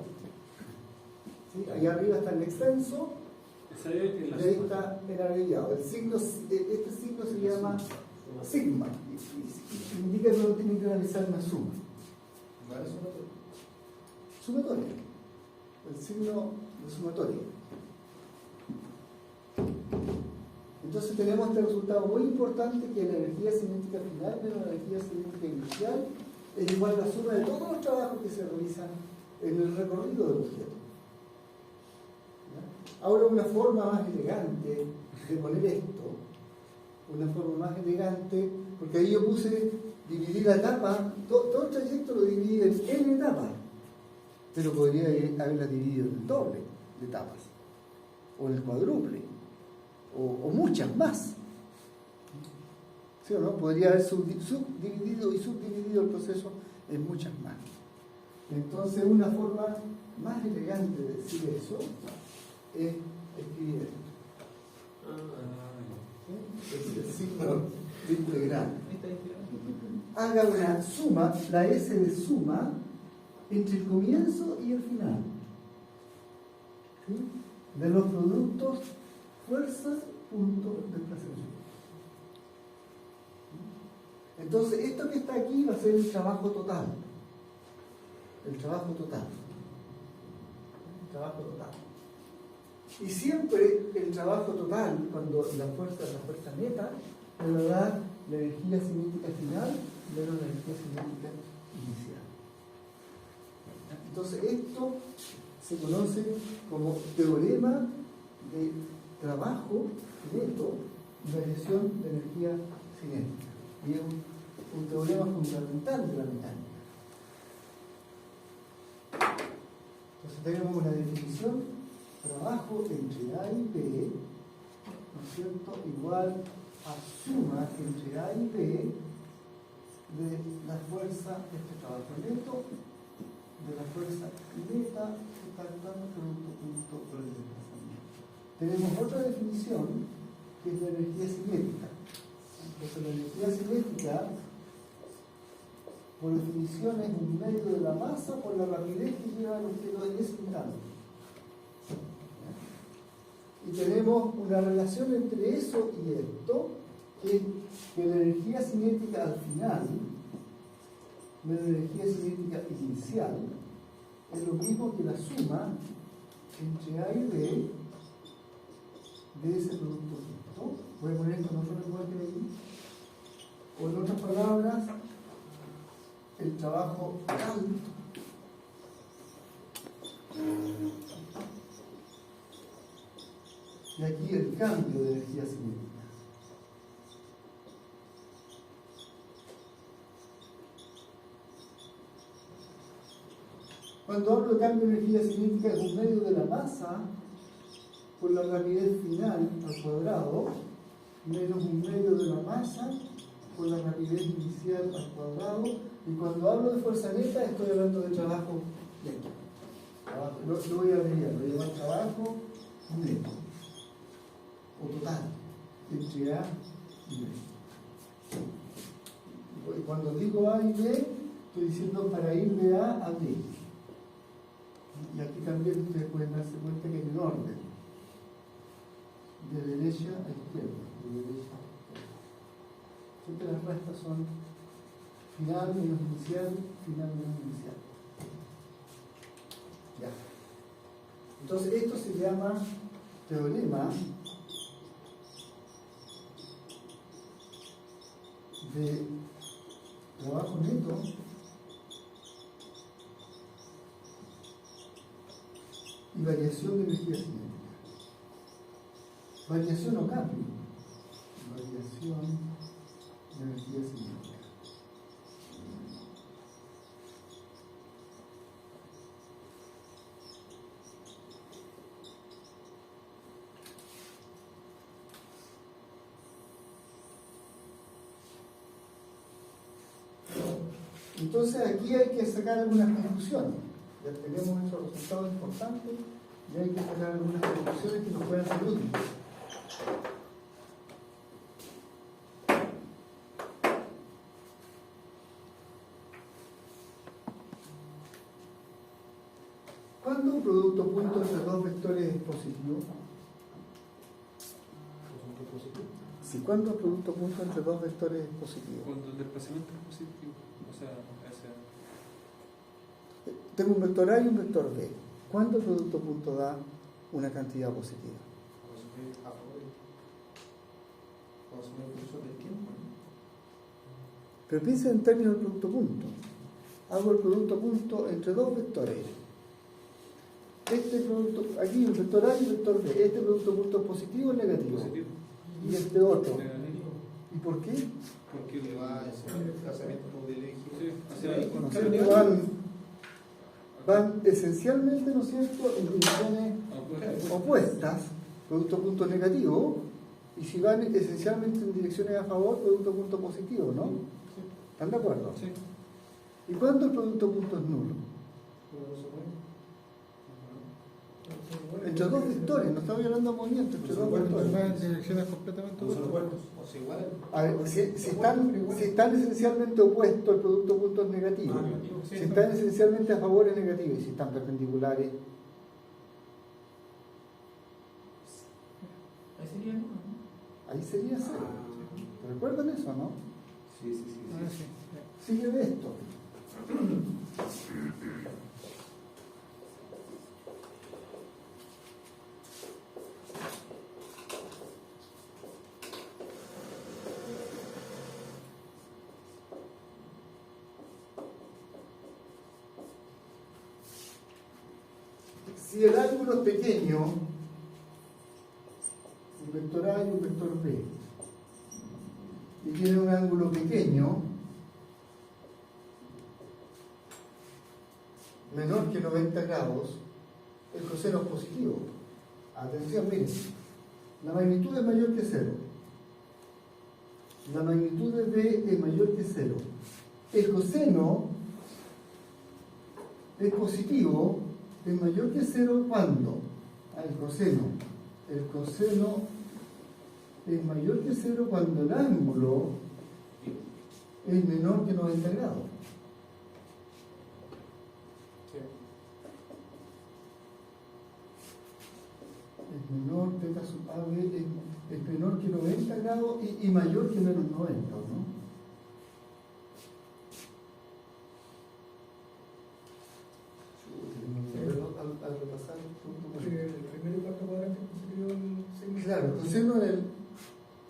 ¿Sí? Ahí arriba está en extenso y ahí está en abreviado. Este signo se llama sigma y indica que uno tiene que realizar una suma. ¿Vale? Sumatoria. El signo de sumatoria. Entonces tenemos este resultado muy importante, que la energía cinética final menos la energía cinética inicial es igual a la suma de todos los trabajos que se realizan en el recorrido del objeto. ¿Ya? Ahora una forma más elegante de poner esto, una forma más elegante, porque ahí yo puse dividir la etapa, todo el trayecto lo dividí en N etapas, pero podría haberla dividido en el doble de etapas, o en el cuádruple, o muchas más. ¿Sí o no? Podría haber subdividido y subdividido el proceso en muchas más. Entonces, una forma más elegante de decir eso es escribir esto. ¿Sí? Es el signo de integral. Haga una suma, la S de suma, entre el comienzo y el final. ¿Sí? De los productos fuerza, punto, desplazamiento. Entonces, esto que está aquí va a ser el trabajo total. El trabajo total. El trabajo total. Y siempre el trabajo total, cuando la fuerza neta, me va a dar la energía cinética final menos la energía cinética inicial. Entonces, esto se conoce como teorema de trabajo neto y variación de energía cinética. Y es un teorema fundamental de la mecánica. Entonces tenemos una definición: trabajo entre A y B, ¿no es cierto?, igual a suma entre A y B de la fuerza, este trabajo neto, de la fuerza neta que está actuando producto punto por el desplazamiento. Tenemos otra definición que es la energía cinética. Entonces la energía cinética, por definición, es un medio de la masa por la rapidez que lleva el objeto en ese instante. Y tenemos una relación entre eso y esto, que es que la energía cinética al final, la energía cinética inicial, es lo mismo que la suma entre A y B de ese producto justo. Voy a poner esto en otro lenguaje de aquí. O en otras palabras, el trabajo total y aquí el cambio de energía cinética. Cuando hablo de cambio de energía cinética, es un medio de la masa por la rapidez final al cuadrado menos un medio de la masa por la rapidez inicial al cuadrado. Y cuando hablo de fuerza neta, estoy hablando de trabajo neto. Lo voy a abreviar, lo voy a llamar trabajo neto o total entre A y B. Y cuando digo A y B, estoy diciendo para ir de A a B. Y aquí también ustedes pueden darse cuenta que hay un orden de derecha a izquierda, de derecha a izquierda. Siempre las restas son final menos inicial, final menos inicial. Ya. Entonces esto se llama teorema de trabajo neto y variación de energía cinética. Variación o cambio. Variación de energía cinética. Entonces aquí hay que sacar algunas conclusiones. Ya tenemos nuestros resultados importantes y hay que sacar algunas conclusiones que nos puedan ser útiles. ¿Cuándo un producto punto entre dos vectores es positivo? Sí, ¿cuándo un producto punto entre dos vectores es positivo? Cuando el desplazamiento es positivo, o sea, Tengo un vector A y un vector B. ¿Cuándo el producto punto da una cantidad positiva? Pero piensa en términos del producto punto. Hago el producto punto entre dos vectores. este producto, aquí un vector A y un vector B, este producto opuesto es positivo o negativo, Positivo. y este otro. Negativo. ¿Y por qué? Porque Que va hacia el desplazamiento del eje. sí, hacia Ahí, Bueno, hacia siempre van esencialmente, ¿no es cierto?, en direcciones opuestas, producto punto negativo, y si van esencialmente en direcciones a favor, producto punto positivo, ¿no? ¿Están de acuerdo? Sí. ¿Y cuándo el producto punto es nulo? Entre dos vectores, no estamos hablando de movimiento, entre dos vectores. Va en direcciones completamente Son opuestas. opuestos. O sea, igual. A ver, si están esencialmente opuestos, el producto punto es negativo. Si están esencialmente a favor es negativo, y si están perpendiculares, Ahí sería uno, ¿no? ahí sería cero. ¿Recuerdan eso, no? Sí, sí, sí. Ah, sí. Sigue de esto. Si el ángulo es pequeño, un vector A y un vector B, y tiene un ángulo pequeño, menor que 90 grados, el coseno es positivo. Atención, miren, la magnitud es mayor que 0. La magnitud de B es mayor que 0. El coseno es positivo, es mayor que 0 ¿cuándo? El coseno es mayor que 0 cuando el ángulo es menor que 90 grados. Es menor, teta sub AB es menor que 90 grados y mayor que menos 90, ¿no? Al repasar El primer y cuarto cuadrante positivo el claro, el coseno en el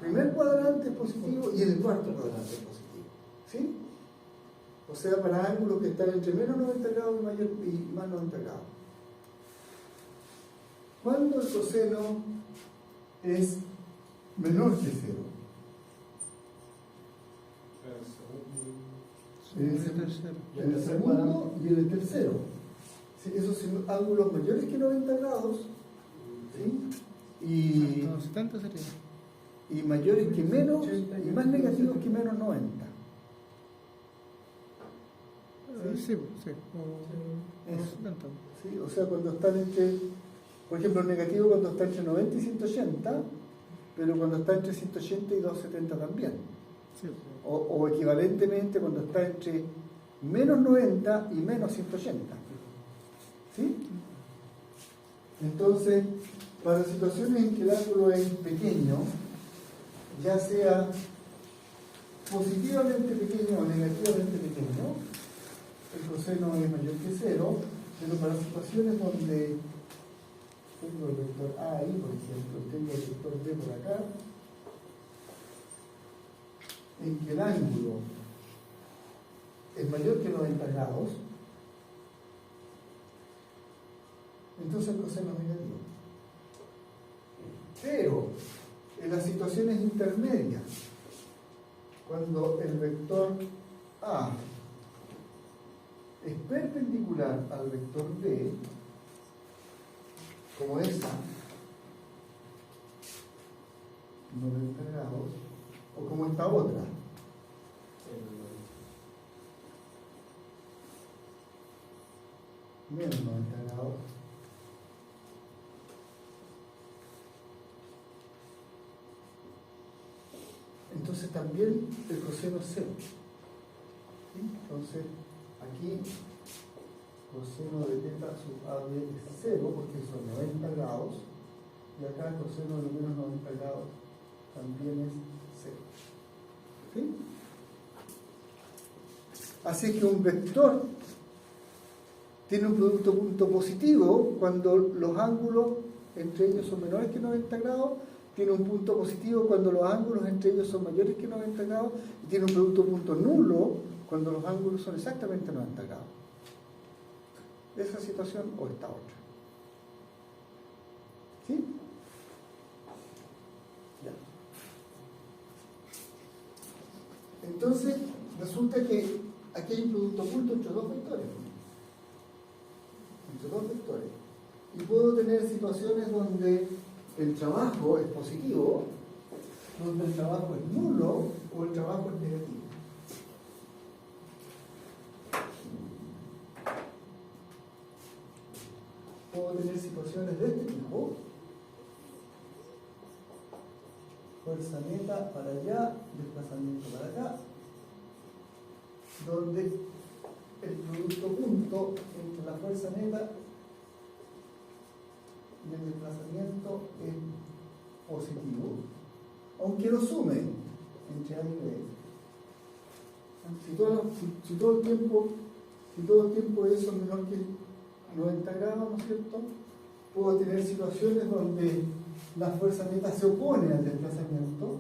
primer cuadrante es positivo y en el cuarto cuadrante es positivo. ¿Sí? O sea, para ángulos que están entre menos 90 grados y más 90 grados. ¿Cuándo el coseno es menor que 0? En el segundo y en el tercero. Sí, esos son ángulos mayores que 90 grados, ¿sí? Hasta 70 sería. Y mayores que menos y más negativos que menos 90. Sí, sí. O Eso. 70. ¿Sí? O sea, cuando están entre, por ejemplo, el negativo cuando está entre 90 y 180, pero cuando está entre 180 y 270 también. Sí. O equivalentemente cuando está entre menos 90 y menos 180. ¿Sí? Entonces, para situaciones en que el ángulo es pequeño, ya sea positivamente pequeño o negativamente pequeño, el coseno es mayor que 0, pero para situaciones donde tengo el vector A ahí, por ejemplo, tengo el vector B por acá, en que el ángulo es mayor que 90 grados, entonces el coseno es negativo. Pero en las situaciones intermedias, cuando el vector A es perpendicular al vector B, como esa, 90 grados, o como esta otra, menos 90 grados, entonces también el coseno es 0. ¿Sí? Entonces, aquí coseno de teta sub AB es 0 porque son 90 grados, y acá el coseno de menos 90 grados también es 0. ¿Sí? Así que un vector tiene un producto punto positivo cuando los ángulos entre ellos son menores que 90 grados, tiene un punto positivo cuando los ángulos entre ellos son mayores que 90 grados, y tiene un producto punto nulo cuando los ángulos son exactamente 90 grados. Esa situación o esta otra. ¿Sí? Ya. Entonces, resulta que aquí hay un producto oculto entre dos vectores. Entre dos vectores. Y puedo tener situaciones donde el trabajo es positivo, donde el trabajo es nulo o el trabajo es negativo. Puedo tener situaciones de este tipo. Fuerza neta para allá, desplazamiento para acá, donde el producto punto entre la fuerza neta y el desplazamiento es positivo, aunque lo sumen entre A y B. Si todo el tiempo eso es menor que 90 grados, ¿no es cierto? Puedo tener situaciones donde la fuerza neta se opone al desplazamiento.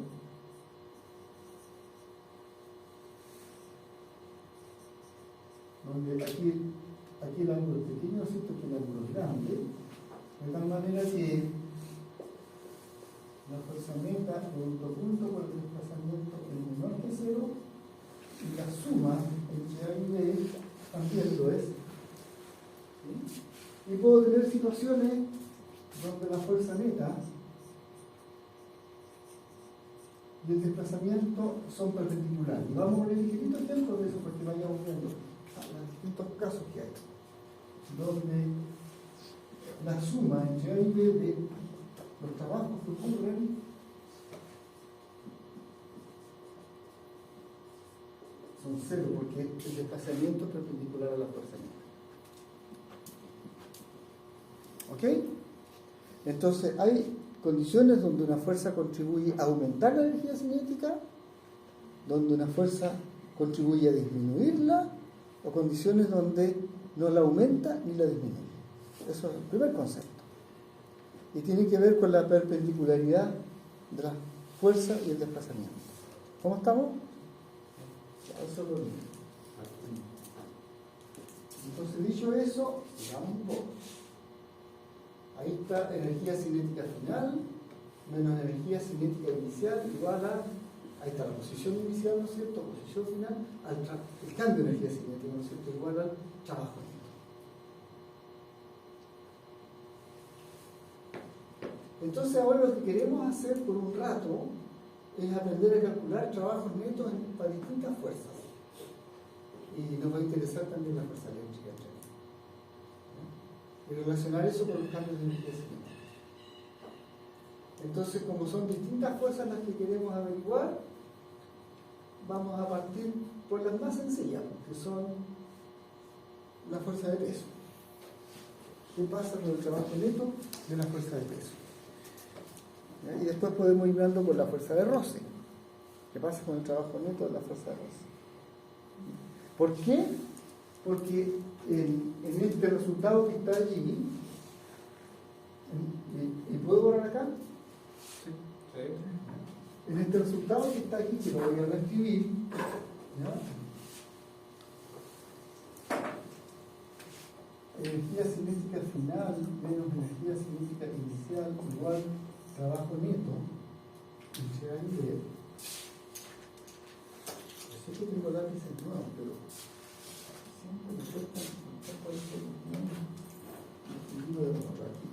Donde aquí el ángulo es pequeño, ¿no es cierto? Que el ángulo es grande. De tal manera que la fuerza neta punto por el desplazamiento es menor que cero y la suma entre A y B también lo es. ¿Sí? Y puedo tener situaciones donde la fuerza neta y el desplazamiento son perpendiculares. Y vamos a poner distintos ejemplos de eso porque vayamos viendo los distintos casos que hay, donde la suma entre A y B de los trabajos que ocurren son cero porque el desplazamiento es perpendicular a la fuerza neta. ¿Ok? Entonces hay condiciones donde una fuerza contribuye a aumentar la energía cinética, donde una fuerza contribuye a disminuirla, o condiciones donde no la aumenta ni la disminuye. Eso es el primer concepto. Y tiene que ver con la perpendicularidad de la fuerza y el desplazamiento. ¿Cómo estamos? Ya, eso es lo mismo. Entonces, dicho eso, sigamos un poco. Ahí está energía cinética final menos energía cinética inicial igual a, ahí está la posición inicial, ¿no es cierto? Posición final, el cambio de energía cinética, ¿no es cierto? Igual al trabajo. Entonces ahora lo que queremos hacer por un rato es aprender a calcular trabajos netos para distintas fuerzas. Y nos va a interesar también la fuerza eléctrica. Y relacionar eso con los cambios de energía cinética. Entonces, como son distintas fuerzas las que queremos averiguar, vamos a partir por las más sencillas, que son la fuerza de peso. ¿Qué pasa con el trabajo neto de la fuerza de peso? Y después podemos ir mirando por la fuerza de roce. ¿Qué pasa con el trabajo neto de la fuerza de roce? ¿Por qué? Porque en este resultado que está allí, ¿y puedo borrar acá? Sí. En este resultado que está aquí, que lo voy a reescribir, energía cinética final menos energía cinética inicial igual trabajo neto entre A y B. Sé que tengo lápices nuevos, pero siempre me cuesta encontrar cuál es el libro de los aquí.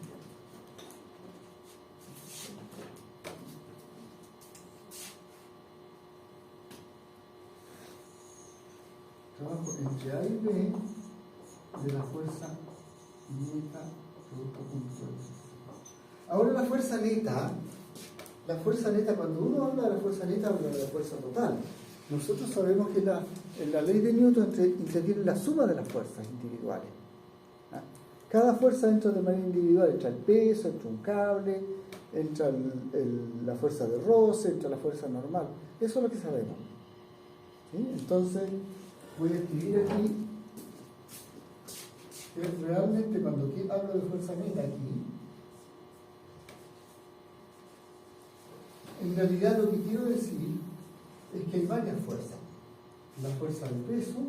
Trabajo entre A y B de la fuerza neta producto punto. Ahora la fuerza neta, cuando uno habla de la fuerza neta, habla de la fuerza total. Nosotros sabemos que en la ley de Newton interviene la suma de las fuerzas individuales. Cada fuerza entra de manera individual, entra el peso, entra un cable, entra la fuerza de roce, entra la fuerza normal. Eso es lo que sabemos. ¿Sí? Entonces, voy a escribir aquí que realmente cuando hablo de fuerza neta aquí, en realidad lo que quiero decir es que hay varias fuerzas. La fuerza de peso,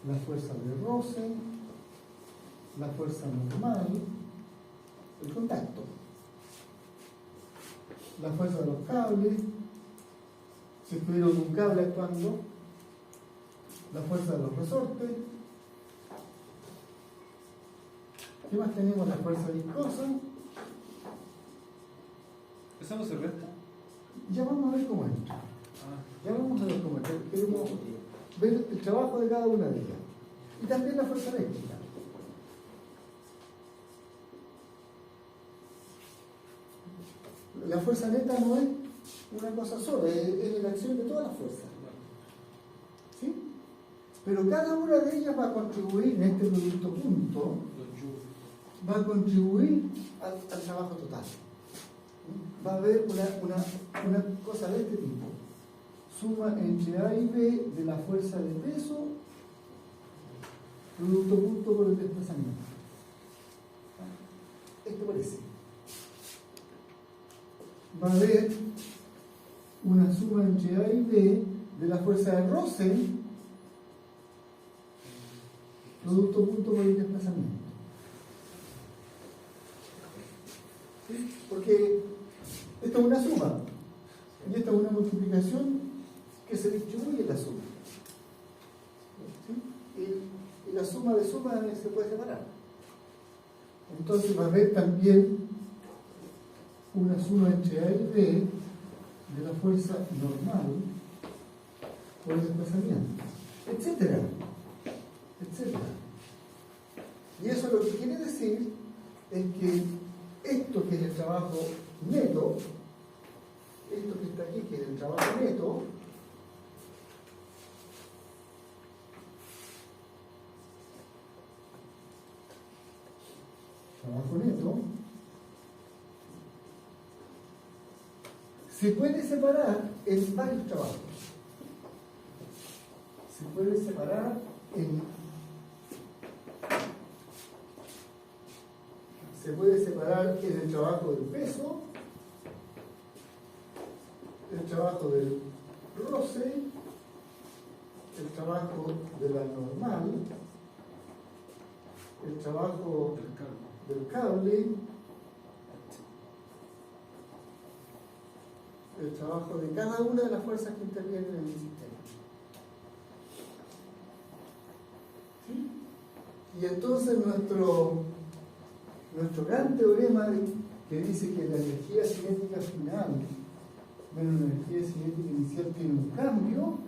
la fuerza de roce, la fuerza normal el contacto. La fuerza de los cables, si estuviera un cable actuando, la fuerza de los resortes. ¿Qué más tenemos? La fuerza viscosa. ¿Esa no se resta? Ya vamos a ver cómo entra. Ah, Ya vamos a ver cómo entra. Queremos ver el trabajo de cada una de ellas. Y también la fuerza eléctrica. La fuerza neta no es una cosa sola, es la acción de todas las fuerzas. ¿Sí? Pero cada una de ellas va a contribuir en este producto punto, va a contribuir al trabajo total. Va a haber una cosa de este tipo. Suma entre A y B de la fuerza de peso, producto punto por el desplazamiento. Esto parece. Va a haber una suma entre A y B de la fuerza de roce, producto punto por el desplazamiento. ¿Sí? Porque esto es una suma y esta es una multiplicación que se distribuye en la suma. ¿Sí? Y la suma de suma se puede separar. Entonces va a haber también una suma entre A y B de la fuerza normal por el desplazamiento, etcétera, etcétera. Y eso lo que quiere decir es que esto que es el trabajo neto, esto que está aquí, que es el trabajo neto, se puede separar en varios trabajos. Se puede separar en el trabajo del peso, el trabajo del roce, el trabajo de la normal, el trabajo del cable, el trabajo de cada una de las fuerzas que intervienen en el sistema. ¿Sí? Y entonces nuestro gran teorema que dice que la energía cinética final menos la energía cinética inicial tiene un cambio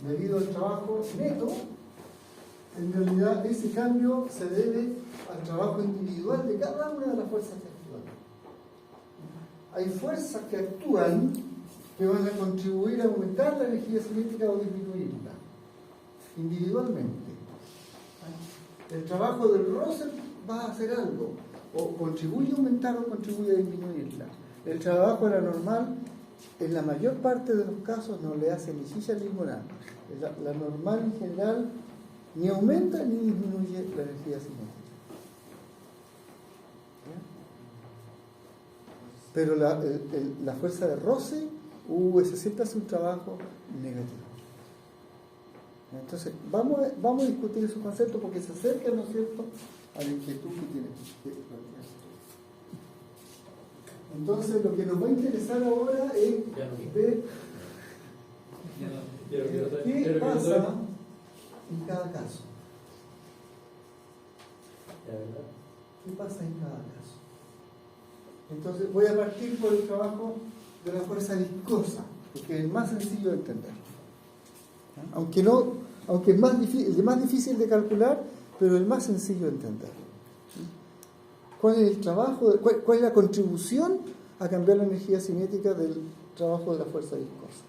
debido al trabajo neto, en realidad ese cambio se debe al trabajo individual de cada una de las fuerzas que actúan. Hay fuerzas que actúan que van a contribuir a aumentar la energía cinética o disminuirla individualmente. El trabajo del roce va a hacer algo, o contribuye a aumentar o contribuye a disminuirla. El trabajo de la normal, en la mayor parte de los casos, no le hace ni chicha ni limonada. La normal en general ni aumenta ni disminuye la energía cinética. Pero la fuerza de roce, ese siempre hace un trabajo negativo. Entonces, vamos a discutir esos conceptos porque se acercan, ¿no es cierto?, a la inquietud que tiene que plantear. Entonces, lo que nos va a interesar ahora es ver qué pasa en cada caso. ¿Qué pasa en cada caso? Entonces, voy a partir por el trabajo de la fuerza viscosa, porque es el más sencillo de entender. Aunque es más difícil de calcular, pero el más sencillo de entender. ¿Cuál es el trabajo? ¿Cuál es la contribución a cambiar la energía cinética del trabajo de la fuerza viscosa?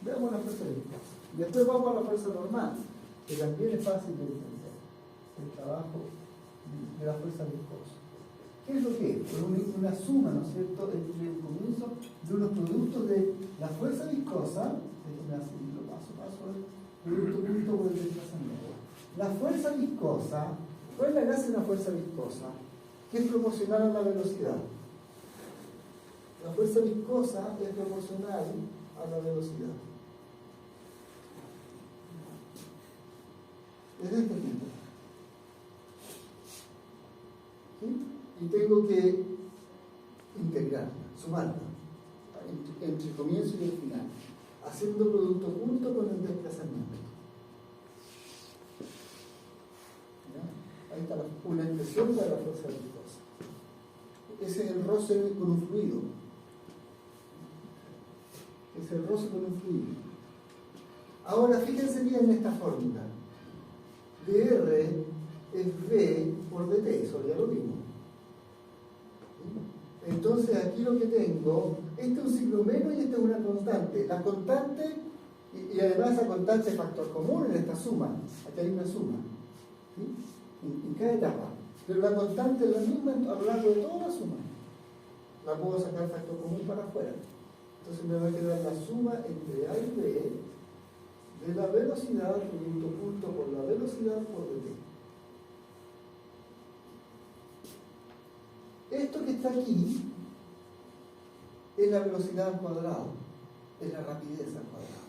Veamos la fuerza viscosa. Y después vamos a la fuerza normal, que también es fácil de entender. El trabajo de la fuerza viscosa. ¿Qué es lo que es? Una suma, ¿no es cierto?, entre el comienzo de unos productos de la fuerza viscosa, déjenme seguirlo paso a paso, producto punto por el desplazamiento. La fuerza viscosa, ¿cuál es la gracia de una fuerza viscosa? Que es proporcional a la velocidad. La fuerza viscosa es proporcional a la velocidad. Es de este tipo. ¿Sí? y tengo que integrarla, sumarla, entre el comienzo y el final, haciendo producto junto con el desplazamiento. ¿Ya? Ahí está una expresión para la fuerza viscosa. Ese es el roce con un fluido. Es el roce con un fluido. Ahora fíjense bien en esta fórmula. dr es v por dt, eso ya lo vimos. Entonces aquí lo que tengo, este es un ciclo menos y esta es una constante. La constante, y además esa constante es factor común en esta suma. Aquí hay una suma, ¿sí? En cada etapa. Pero la constante es la misma a lo largo de toda la suma. La puedo sacar factor común para afuera. Entonces me va a quedar la suma entre A y B de la velocidad punto por la velocidad por dt. Esto que está aquí es la velocidad al cuadrado, es la rapidez al cuadrado.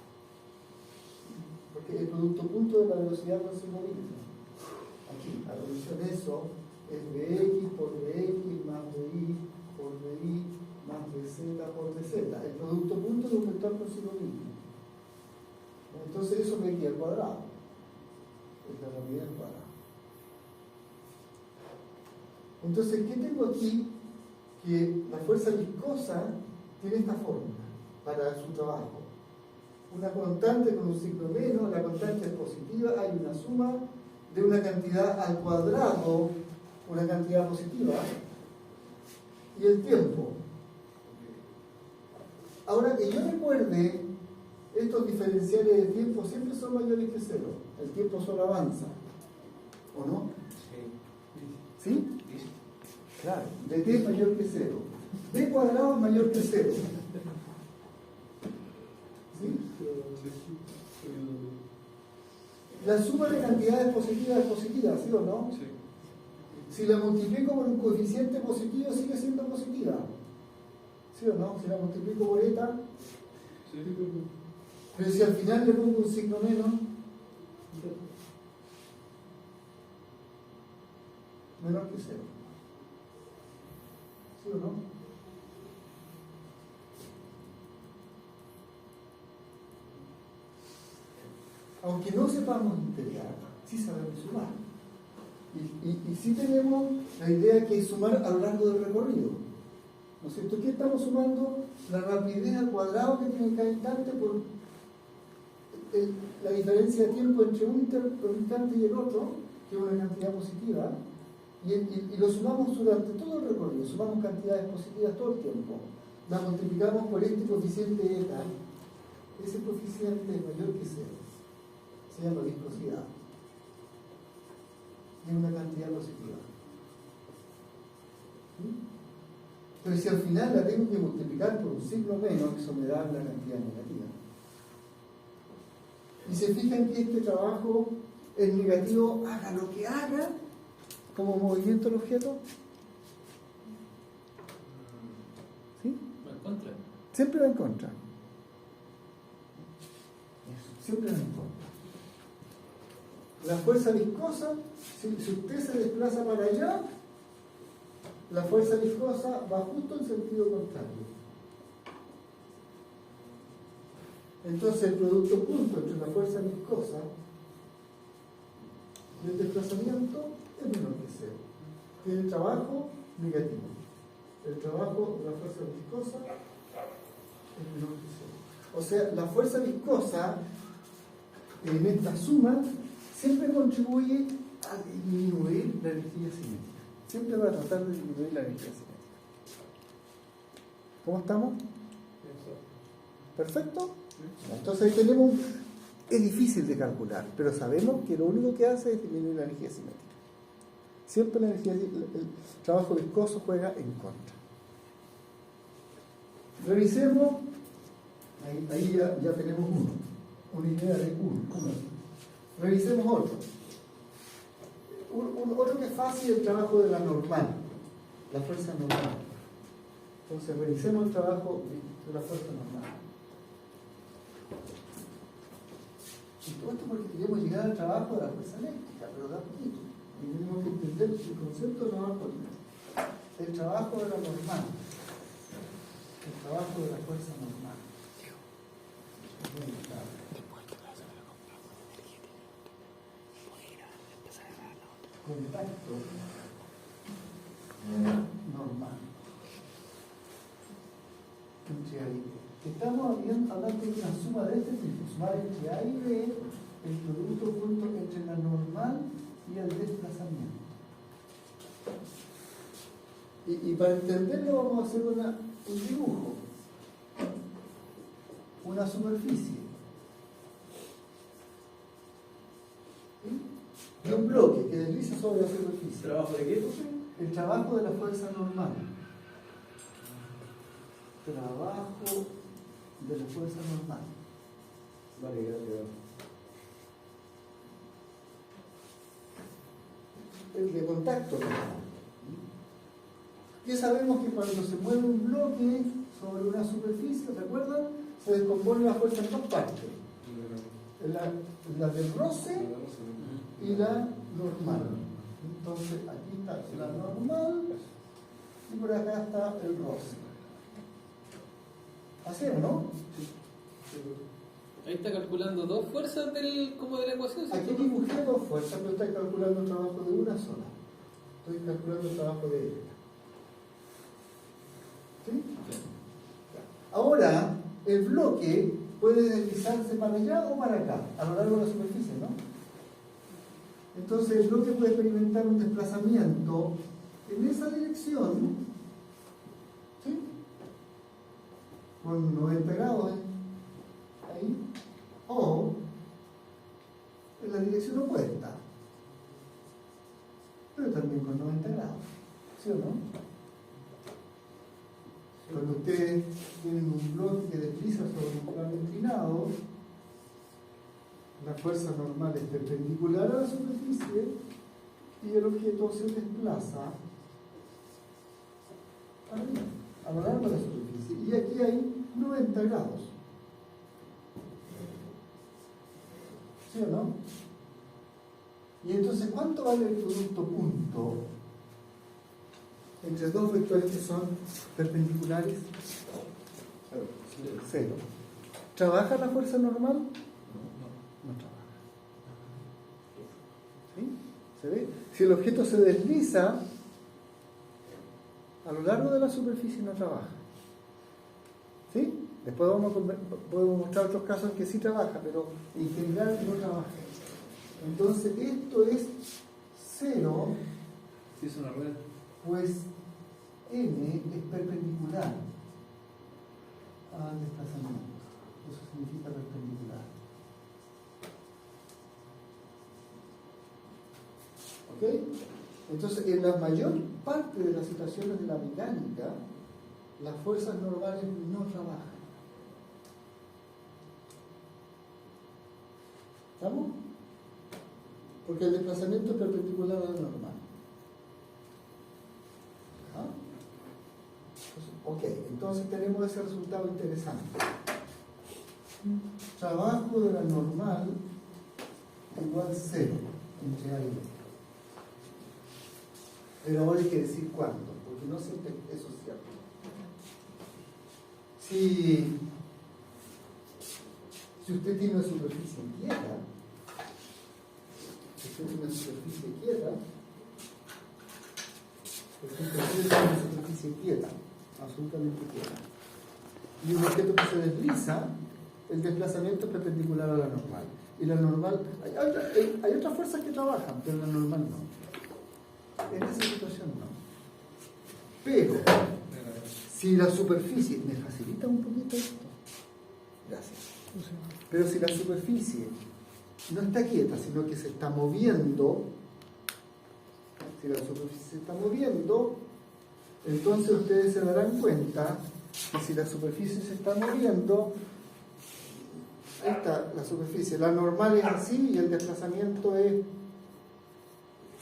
Porque el producto punto de la velocidad no se moviliza. Aquí, a la reducción eso es Vx por Vx más Vy por Vy más Vz por Vz. El producto punto de un vector consigo mismo. Entonces eso me queda al cuadrado. Es la rapidez al cuadrado. Entonces, ¿qué tengo aquí? Que la fuerza viscosa tiene esta fórmula para su trabajo. Una constante con un signo menos, la constante es positiva, hay una suma de una cantidad al cuadrado, una cantidad positiva, y el tiempo. Ahora que yo recuerde, estos diferenciales de tiempo siempre son mayores que cero. El tiempo solo avanza, ¿o no? ¿Sí? Claro, dt es mayor que cero. D cuadrado es mayor que cero. ¿Sí? La suma de cantidades positivas es positiva, ¿sí o no? Sí. Si la multiplico por un coeficiente positivo, sigue siendo positiva. ¿Sí o no? Si la multiplico por eta. Sí. Pero si al final le pongo un signo menos, menor que cero. ¿Sí o no? Aunque no sepamos integrar, sí sabemos sumar. Y sí tenemos la idea que es sumar a lo largo del recorrido. ¿No es cierto? ¿Qué estamos sumando? La rapidez al cuadrado que tiene cada instante por la diferencia de tiempo entre un instante y el otro, que es una cantidad positiva. Y lo sumamos durante todo el recorrido, sumamos cantidades positivas todo el tiempo. La multiplicamos por este coeficiente eta. Ese coeficiente es mayor que cero. Se llama viscosidad. Es una cantidad positiva. ¿Sí? Pero si al final la tengo que multiplicar por un signo menos, eso me da la cantidad negativa. Y se fijan que este trabajo es negativo, haga lo que haga, como movimiento del objeto. ¿Sí? Va en contra. Siempre va en contra. Siempre va en contra. La fuerza viscosa, si usted se desplaza para allá, la fuerza viscosa va justo en sentido contrario. Entonces el producto punto entre la fuerza viscosa y el desplazamiento es menor que cero. Tiene el trabajo negativo. El trabajo de la fuerza viscosa es menor que cero. O sea, la fuerza viscosa en esta suma siempre contribuye a disminuir la energía cinética. Siempre va a tratar de disminuir la energía cinética. ¿Cómo estamos? ¿Perfecto? Entonces ahí tenemos, es difícil de calcular, pero sabemos que lo único que hace es disminuir la energía cinética. Siempre la energía, el trabajo viscoso juega en contra. Revisemos, ahí ya tenemos una idea de uno. Revisemos otro. Otro que es fácil, el trabajo de la normal, la fuerza normal. Entonces revisemos el trabajo de la fuerza normal. Y todo esto porque queremos llegar al trabajo de la fuerza eléctrica, pero da poquito. Y tenemos que entender el concepto de trabajo eléctrico. el trabajo de la normal. El trabajo de la fuerza normal. Bien, claro. Contacto normal entre A y B. Estamos hablando de una suma de este tipo, sumar entre A y B el producto junto entre la normal y el desplazamiento. Y para entenderlo vamos a hacer un dibujo, una superficie. ¿Sí? Y un bloque que desliza sobre la superficie. ¿Trabajo de qué, profe? El trabajo de la fuerza normal. Trabajo de la fuerza normal. Vale, gracias. El de contacto. Ya sabemos que cuando se mueve un bloque sobre una superficie, ¿recuerdan? Se descompone la fuerza en dos partes. La del roce y la normal. Entonces aquí está la normal y por acá está el roce. ¿Así o no? Ahí está calculando dos fuerzas como de la ecuación. Aquí dibujé dos fuerzas, pero estoy calculando el trabajo de una sola. Estoy calculando el trabajo de ella. ¿Sí? Ahora, el bloque puede deslizarse para allá o para acá, a lo largo de la superficie, ¿no? Entonces, el bloque puede experimentar un desplazamiento en esa dirección, ¿sí? Con 90 grados ahí, o en la dirección opuesta, pero también con 90 grados, ¿sí o no? Cuando ustedes tienen un bloque que desliza sobre un plano inclinado, la fuerza normal es perpendicular a la superficie y el objeto se desplaza arriba, a lo largo de la superficie. Y aquí hay 90 grados. ¿Sí o no? Y entonces, ¿cuánto vale el producto punto entre dos vectores que son perpendiculares? Cero. ¿Trabaja la fuerza normal? No trabaja. ¿Sí? ¿Se ve? Si el objeto se desliza a lo largo de la superficie, no trabaja. ¿Sí? Después podemos mostrar otros casos en que sí trabaja, pero en general no trabaja. Entonces, esto es cero, Si es una rueda. pues M es perpendicular al desplazamiento. Eso significa perpendicular. ¿Ok? Entonces, en la mayor parte de las situaciones de la mecánica, las fuerzas normales no trabajan. ¿Estamos? Porque el desplazamiento es perpendicular a la normal. ¿Ah? Ok, entonces tenemos ese resultado interesante. Trabajo de la normal igual 0 entre A y B. Pero ahora hay que decir cuándo, porque no siempre eso es cierto. Si usted tiene una superficie quieta, por ejemplo, usted tiene una superficie quieta, absolutamente quieta, y un objeto que se desliza, el desplazamiento es perpendicular a la normal. Y la normal, hay otras fuerzas que trabajan, pero la normal no. En esa situación no. Pero, si la superficie, ¿me facilita un poquito esto? Gracias. Pero si la superficie no está quieta, sino que se está moviendo, si la superficie se está moviendo, entonces ustedes se darán cuenta que si la superficie se está moviendo, ahí está la superficie, la normal es así y el desplazamiento es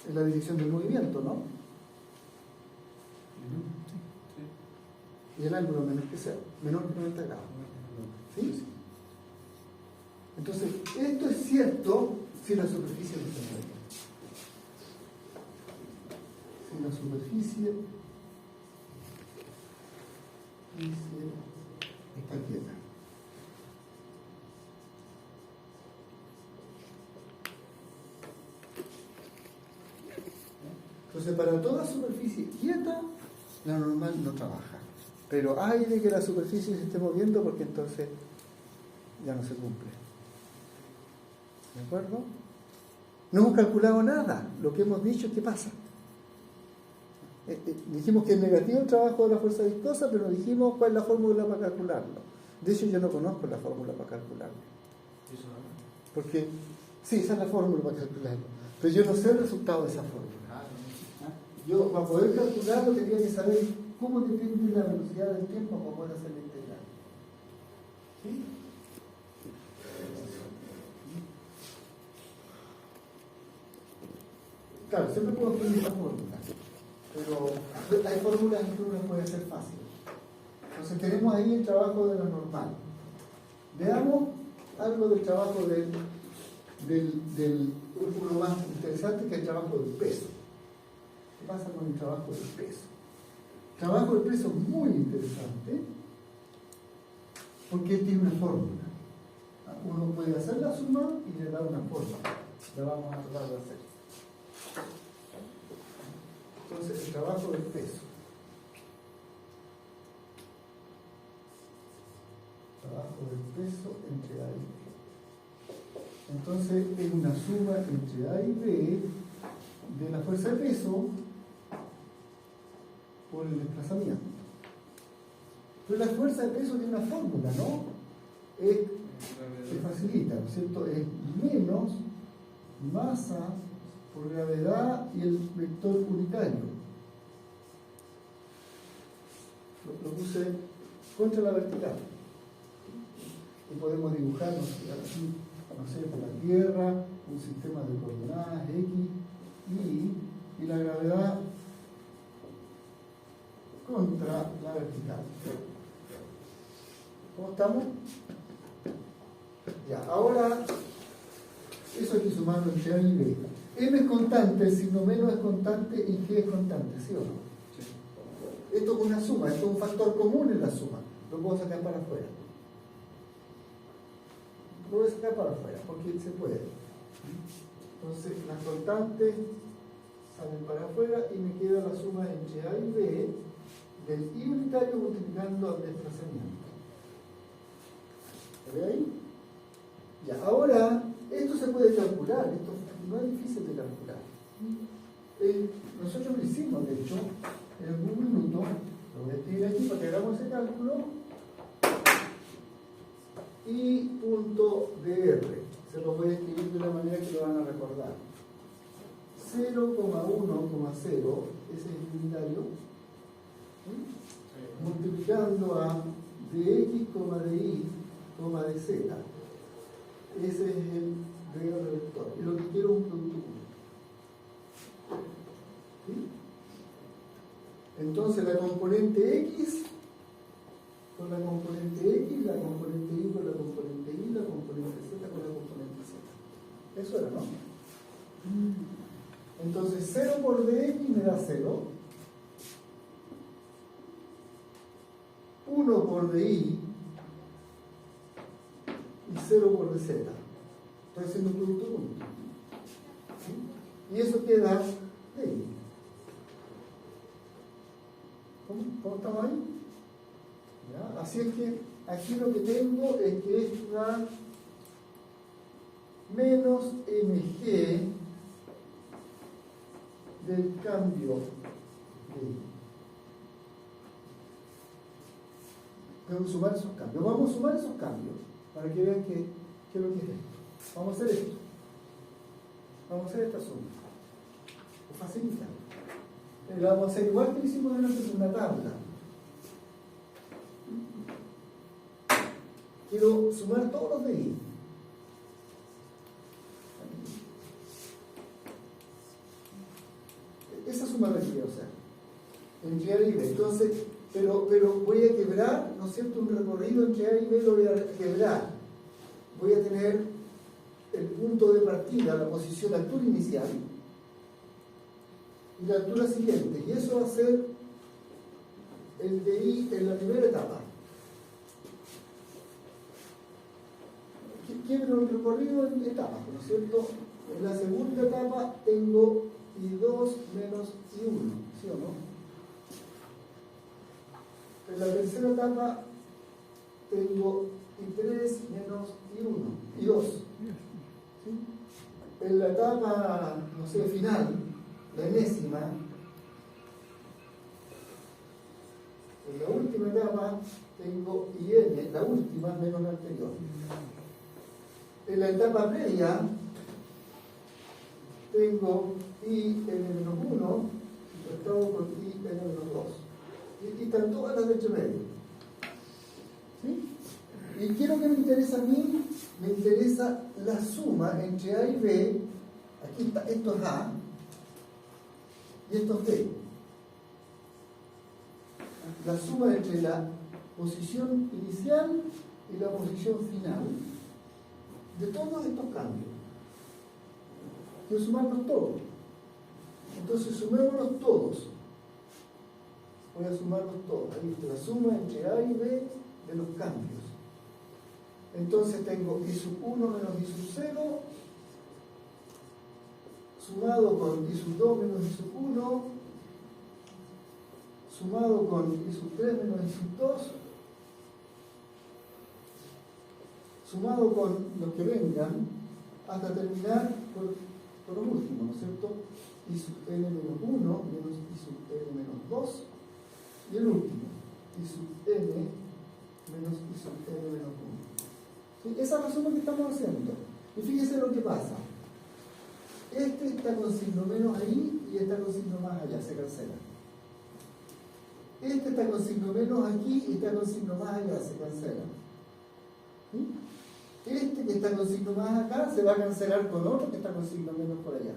en la dirección del movimiento, ¿no? Y el ángulo menor que 90 grados. ¿Sí? Entonces, esto es cierto si la superficie no se mueve. Si la superficie y se está quieta. Entonces, para toda superficie quieta, la normal no trabaja. Pero hay de que la superficie se esté moviendo porque entonces ya no se cumple. ¿De acuerdo? No hemos calculado nada. Lo que hemos dicho es que pasa. Dijimos que es negativo el trabajo de la fuerza viscosa, pero no dijimos cuál es la fórmula para calcularlo. De hecho, yo no conozco la fórmula para calcularlo. Porque, sí, esa es la fórmula para calcularlo. Pero yo no sé el resultado de esa fórmula. Yo, para poder calcularlo, tenía que saber cómo depende la velocidad del tiempo para poder hacer la integral. ¿Sí? Claro, siempre puedo escribir esa fórmula, pero hay fórmulas en que uno puede hacer fácil. Entonces tenemos ahí el trabajo de lo normal. Veamos algo del trabajo del uno más interesante, que es el trabajo del peso. ¿Qué pasa con el trabajo del peso? El trabajo del peso es muy interesante porque tiene una fórmula. Uno puede hacer la suma y le da una fórmula. La vamos a tratar de hacer. Entonces, el trabajo del peso. Trabajo del peso entre A y B. Entonces, es una suma entre A y B de la fuerza de peso por el desplazamiento. Pero la fuerza de peso tiene una fórmula, ¿no? Se facilita, ¿no es cierto? Es menos masa por gravedad y el vector unitario. Lo puse contra la vertical. Y podemos dibujarnos aquí, no sé, por la Tierra, un sistema de coordenadas X, y la gravedad contra la vertical. ¿Cómo estamos? Ya, ahora eso hay que sumarlo entre A y B. M es constante, el signo menos es constante y G es constante, ¿sí o no? Sí. Esto es una suma, esto es un factor común en la suma. Lo puedo sacar para afuera. Lo voy a sacar para afuera porque se puede. Entonces las constantes salen para afuera y me queda la suma entre A y B del I unitario multiplicando al desplazamiento. ¿Lo ve ahí? Ya, ahora esto se puede calcular, esto no es difícil de calcular. Nosotros lo hicimos, de hecho, en algún minuto, lo voy a escribir aquí para que hagamos ese cálculo. I punto dr, se lo voy a escribir de una manera que lo van a recordar. 0,1,0, ese es el unitario, multiplicando a dx, de y, de z. Ese es el dr vector. Y lo que quiero es un producto común. ¿Sí? Entonces la componente x con la componente x, la componente y con la componente y, la componente z con la componente z. Eso era, ¿no? Entonces 0 por dx me da 0, 1 por dy y 0 por dz. Estoy haciendo un producto común. ¿Sí? Y eso queda dy. ¿Cómo estamos ahí? ¿Ya? Así es que aquí lo que tengo es que esto da menos mg del cambio de I. Tengo que sumar esos cambios. Vamos a sumar esos cambios para que vean qué es lo que es esto. Vamos a hacer esto. Vamos a hacer esta suma. Lo facilita. Lo vamos a hacer igual que lo hicimos en una tabla. Quiero sumar todos los de I. Esa suma la quiero hacer entre A y B. Entonces, pero voy a quebrar, ¿no es cierto? Un recorrido entre A y B lo voy a quebrar. Voy a tener el punto de partida, la posición de altura inicial y la altura siguiente. Y eso va a ser el de I en la primera etapa. Quiebro el recorrido en etapas, ¿no es cierto? En la segunda etapa tengo I2 menos I1, ¿sí o no? En la tercera etapa tengo I3 menos I1, I2. ¿Sí? En la etapa, no sé, final, la enésima, en la última etapa tengo IN, la última menos la anterior. En la etapa previa tengo IN-1 contrastado con IN-2. Y están todas las de entre medio. ¿Sí? Y quiero que me interesa a mí, me interesa la suma entre A y B. Aquí está, esto es A y esto es B. La suma entre la posición inicial y la posición final de todos estos cambios. Quiero sumarlos todos. Entonces sumémoslos todos. Voy a sumarlos todos. Ahí está la suma entre A y B de los cambios. Entonces tengo I sub 1 menos I sub 0 sumado con I sub 2 menos I sub 1 sumado con I sub 3 menos I sub 2 sumado con los que vengan hasta terminar por lo último, ¿no es cierto? I sub n menos 1 menos I sub n menos 2 y el último, I sub n menos I sub n menos 1. ¿Sí? Esa es la suma que estamos haciendo. Y fíjense lo que pasa. Este está con signo menos ahí y está con signo más allá, se cancela. Este está con signo menos aquí y está con signo más allá, se cancela. ¿Sí? Este que está con signo más acá se va a cancelar con otro que está con signo menos por allá.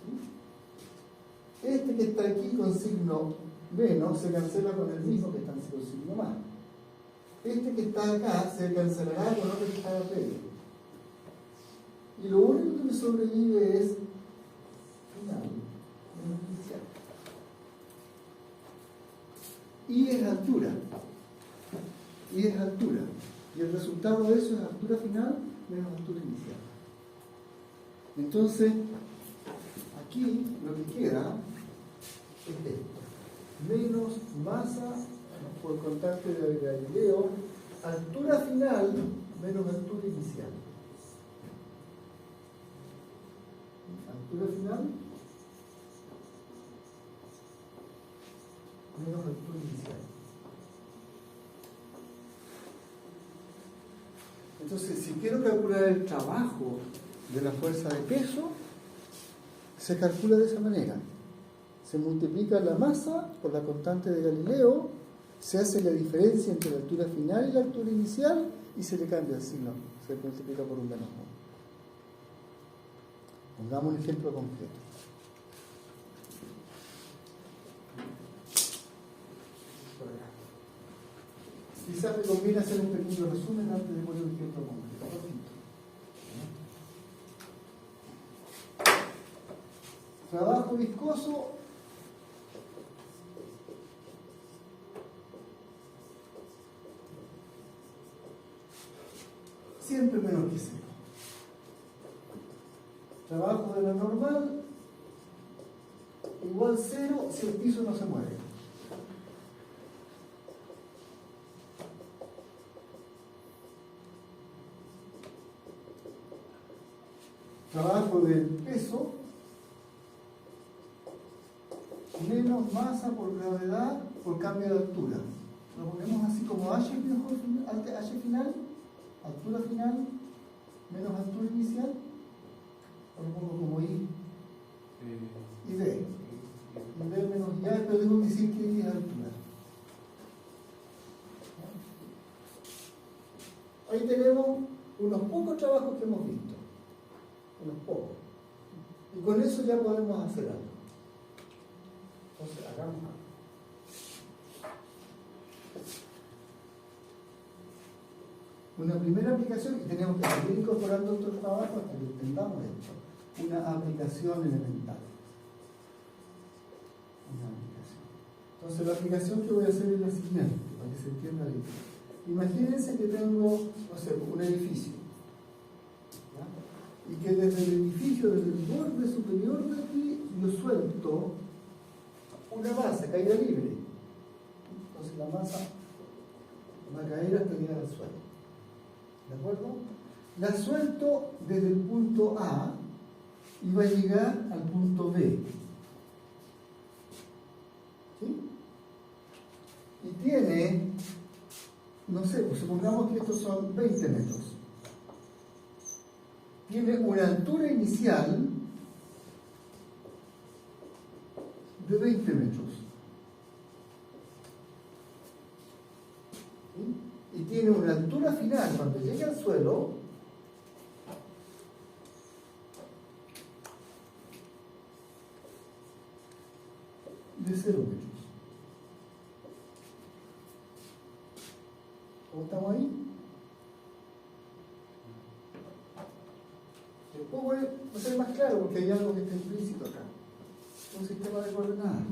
¿Sí? Este que está aquí con signo menos se cancela con el mismo que está con signo más. Este que está acá se cancelará con otro que está acá. Y lo único que me sobrevive es final, menos inicial. Y es altura. Y es altura. Y el resultado de eso es altura final menos altura inicial. Entonces, aquí lo que queda es esto. Menos masa por constante de Galileo, altura final menos altura inicial. Altura final menos altura inicial. Entonces, si quiero calcular el trabajo de la fuerza de peso, se calcula de esa manera. Se multiplica la masa por la constante de Galileo, se hace la diferencia entre la altura final y la altura inicial y se le cambia el signo, se multiplica por un menos 1. Pongamos un ejemplo concreto. Quizás me conviene hacer un pequeño resumen antes de poner un ejemplo concreto. Trabajo viscoso siempre menos que 0. Trabajo de la normal igual 0 si el piso no se mueve. Trabajo del peso menos masa por gravedad por cambio de altura. Lo ponemos así como H final, altura final menos altura inicial, o lo pongo como I y D. Y D menos ya, pero tengo que decir que I es altura. Ahí tenemos unos pocos trabajos que hemos visto. Unos pocos. Y con eso ya podemos hacer algo. Entonces, hagamos algo. Una primera aplicación, y tenemos que seguir incorporando otros trabajos hasta que entendamos esto. Una aplicación elemental. Una aplicación. Entonces la aplicación que voy a hacer es la siguiente, para que se entienda bien. Imagínense que tengo, no sé, un edificio, ¿ya? Y que desde el edificio, desde el borde superior de aquí, yo suelto una masa, caída libre. Entonces la masa va a caer hasta llegar al suelo. ¿De acuerdo? La suelto desde el punto A y va a llegar al punto B. ¿Sí? Y tiene, no sé, pues supongamos que estos son 20 metros. Tiene una altura inicial de 20 metros. ¿Sí? Y tiene una altura final, cuando llegue al suelo, de 0 metros. ¿Cómo estamos ahí? Después voy a ser más claro porque hay algo que está implícito acá. Un sistema de coordenadas.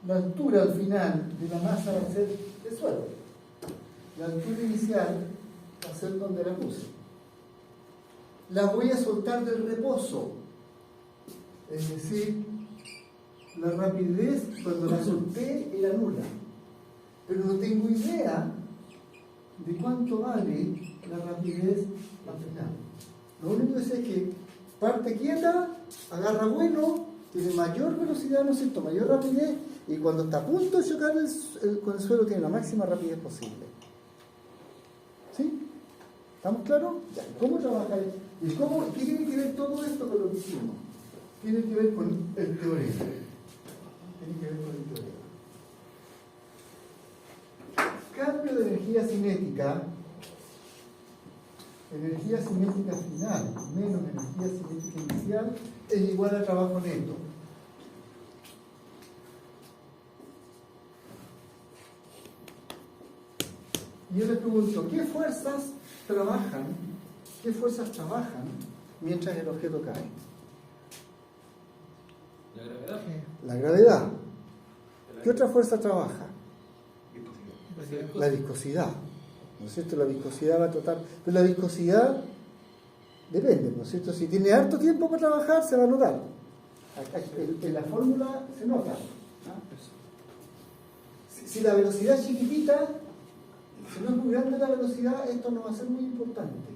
La altura al final de la masa va a ser el suelo. La altura inicial va a ser donde la puse. La voy a soltar del reposo. Es decir, la rapidez cuando la solté era nula. Pero no tengo idea de cuánto vale la rapidez al final. Lo único que sé es que parte quieta, agarra bueno, tiene mayor velocidad, ¿no es cierto?, mayor rapidez, y cuando está a punto de chocar con el suelo tiene la máxima rapidez posible. ¿Sí? ¿Estamos claros? Ya. ¿Cómo trabajar? ¿Y qué tiene que ver todo esto con lo que hicimos? Tiene que ver con el teorema. Tiene que ver con el teorema. Cambio de energía cinética final menos energía cinética inicial es igual a trabajo neto. Y yo les pregunto, ¿qué fuerzas trabajan mientras el objeto cae? La gravedad. La gravedad. ¿Qué otra fuerza trabaja? La viscosidad. ¿No es cierto? La viscosidad va a tratar. Pero la viscosidad depende, ¿no es cierto? Si tiene harto tiempo para trabajar, se va a notar. En la fórmula se nota. Si la velocidad es chiquitita, si no es muy grande la velocidad, esto no va a ser muy importante.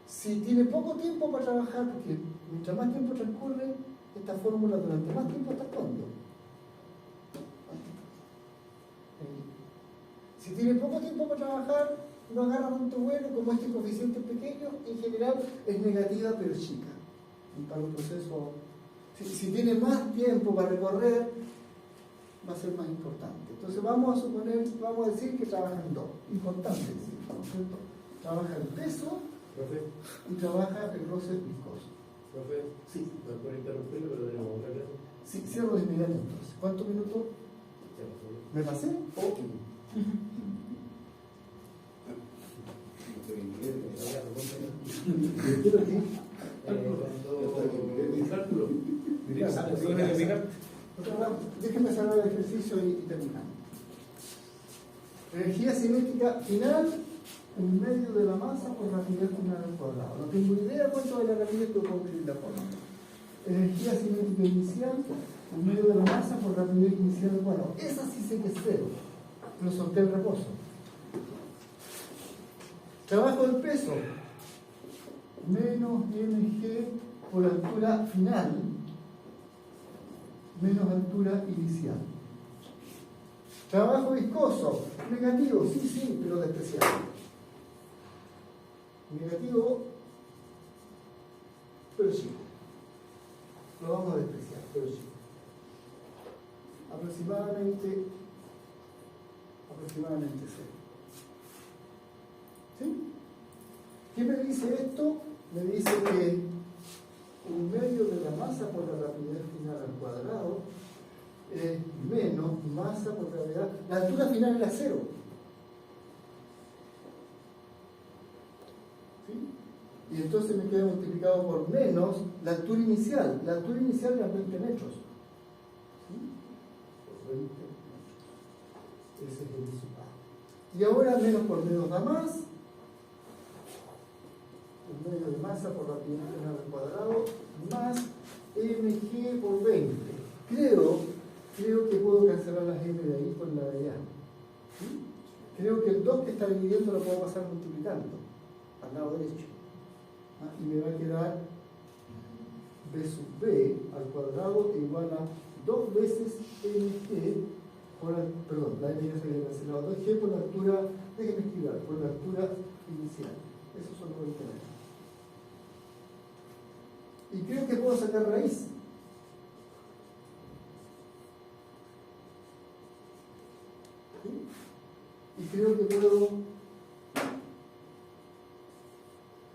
Si tiene poco tiempo para trabajar, porque mientras más tiempo transcurre, esta fórmula durante más tiempo está actuando. Si tiene poco tiempo para trabajar, no agarra tanto vuelo, como este coeficiente pequeño, en general es negativa pero chica. Para un proceso, si tiene más tiempo para recorrer, va a ser más importante. Entonces vamos a decir que trabajan dos. Importante decir, ¿no es cierto? Trabaja el peso, Profe, y trabaja el roce viscoso. profe, Sí. no es por interrumpirlo, pero tenemos otra clase. Sí, cierro de inmediato entonces. ¿Cuántos minutos? ¿Me pasé? ¿Quiero qué? Déjenme cerrar el ejercicio y terminamos. Energía cinética final, un medio de la masa por rapidez final al cuadrado. No tengo idea cuánto es la rapidez, pero puedo escribir la forma. Energía cinética inicial, un medio de la masa por rapidez inicial al cuadrado. Esa sí sé que es cero, pero solté el reposo. Trabajo del peso, menos mg por altura final, menos altura inicial. Trabajo viscoso, negativo, sí, pero despreciable. Negativo, pero sí. Lo vamos a despreciar, pero sí. Aproximadamente 0. ¿Sí? ¿Qué me dice esto? Me dice que un medio de la masa por la rapidez final al cuadrado es menos masa por gravedad. La altura final era 0. ¿Sí? Y entonces me queda multiplicado por menos la altura inicial. La altura inicial era 20 metros. Por 20 metros. Ese es el disipado. Y ahora menos por menos da más. El medio de masa por rapidez al cuadrado más mg por 20. Creo que puedo cancelar las m de ahí con la de allá. ¿Sí? Creo que el 2 que está dividiendo lo puedo pasar multiplicando al lado derecho. Y me va a quedar b sub b al cuadrado igual a 2 veces mg por la, perdón, la m ya se había cancelado, 2g por la altura, déjenme escribir, por la altura inicial. Esos son los 20 metros. Y creo que puedo sacar raíz. ¿Sí? Y creo que puedo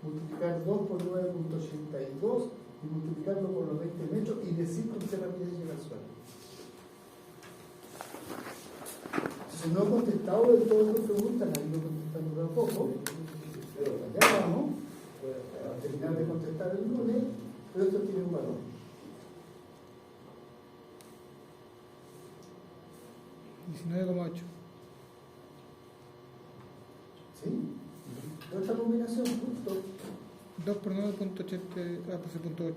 multiplicar 2 por 9.82 y multiplicarlo por los 20 metros y decir con qué rapidez llega al suelo. Entonces no he contestado de todas las preguntas, la he ido contestando tampoco, pero allá vamos, a terminar de contestar el lunes, pero esto tiene un valor. $19,8. ¿Sí? Otra combinación, justo. 2 por 9.80, pues 0.8.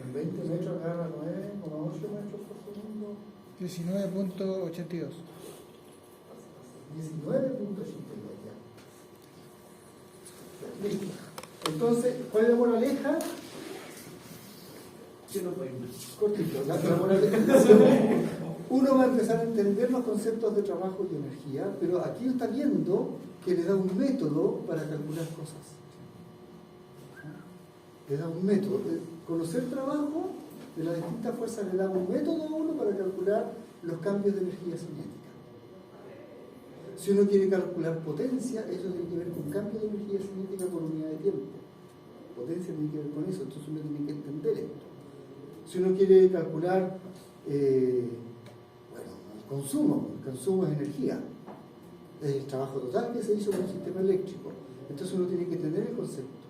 En 20 metros agarra 9,8 metros por segundo. 19.82. 19.82 ya. Listo. Entonces, ¿cuál es la moraleja? Sí, no puede ir más. Cortito, la moraleja. Uno va a empezar a entender los conceptos de trabajo y energía, pero aquí está viendo que le da un método para calcular cosas. Le da un método. Conocer trabajo de las distintas fuerzas le da un método a uno para calcular los cambios de energía cinética. Si uno quiere calcular potencia, eso tiene que ver con cambio de energía cinética por unidad de tiempo. Potencia tiene que ver con eso, entonces uno tiene que entender esto. Si uno quiere calcular el consumo es energía, es el trabajo total que se hizo con el sistema eléctrico. Entonces uno tiene que tener el concepto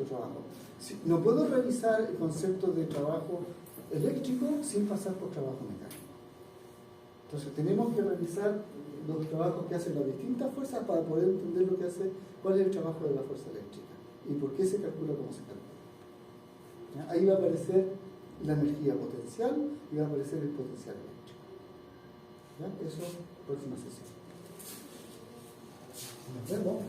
de trabajo. No puedo revisar el concepto de trabajo eléctrico sin pasar por trabajo mecánico. Entonces tenemos que revisar los trabajos que hacen las distintas fuerzas para poder entender lo que hace, cuál es el trabajo de la fuerza eléctrica y por qué se calcula como se calcula. ¿Ya? Ahí va a aparecer la energía potencial y va a aparecer el potencial eléctrico. ¿Ya? Eso, próxima sesión. Nos vemos.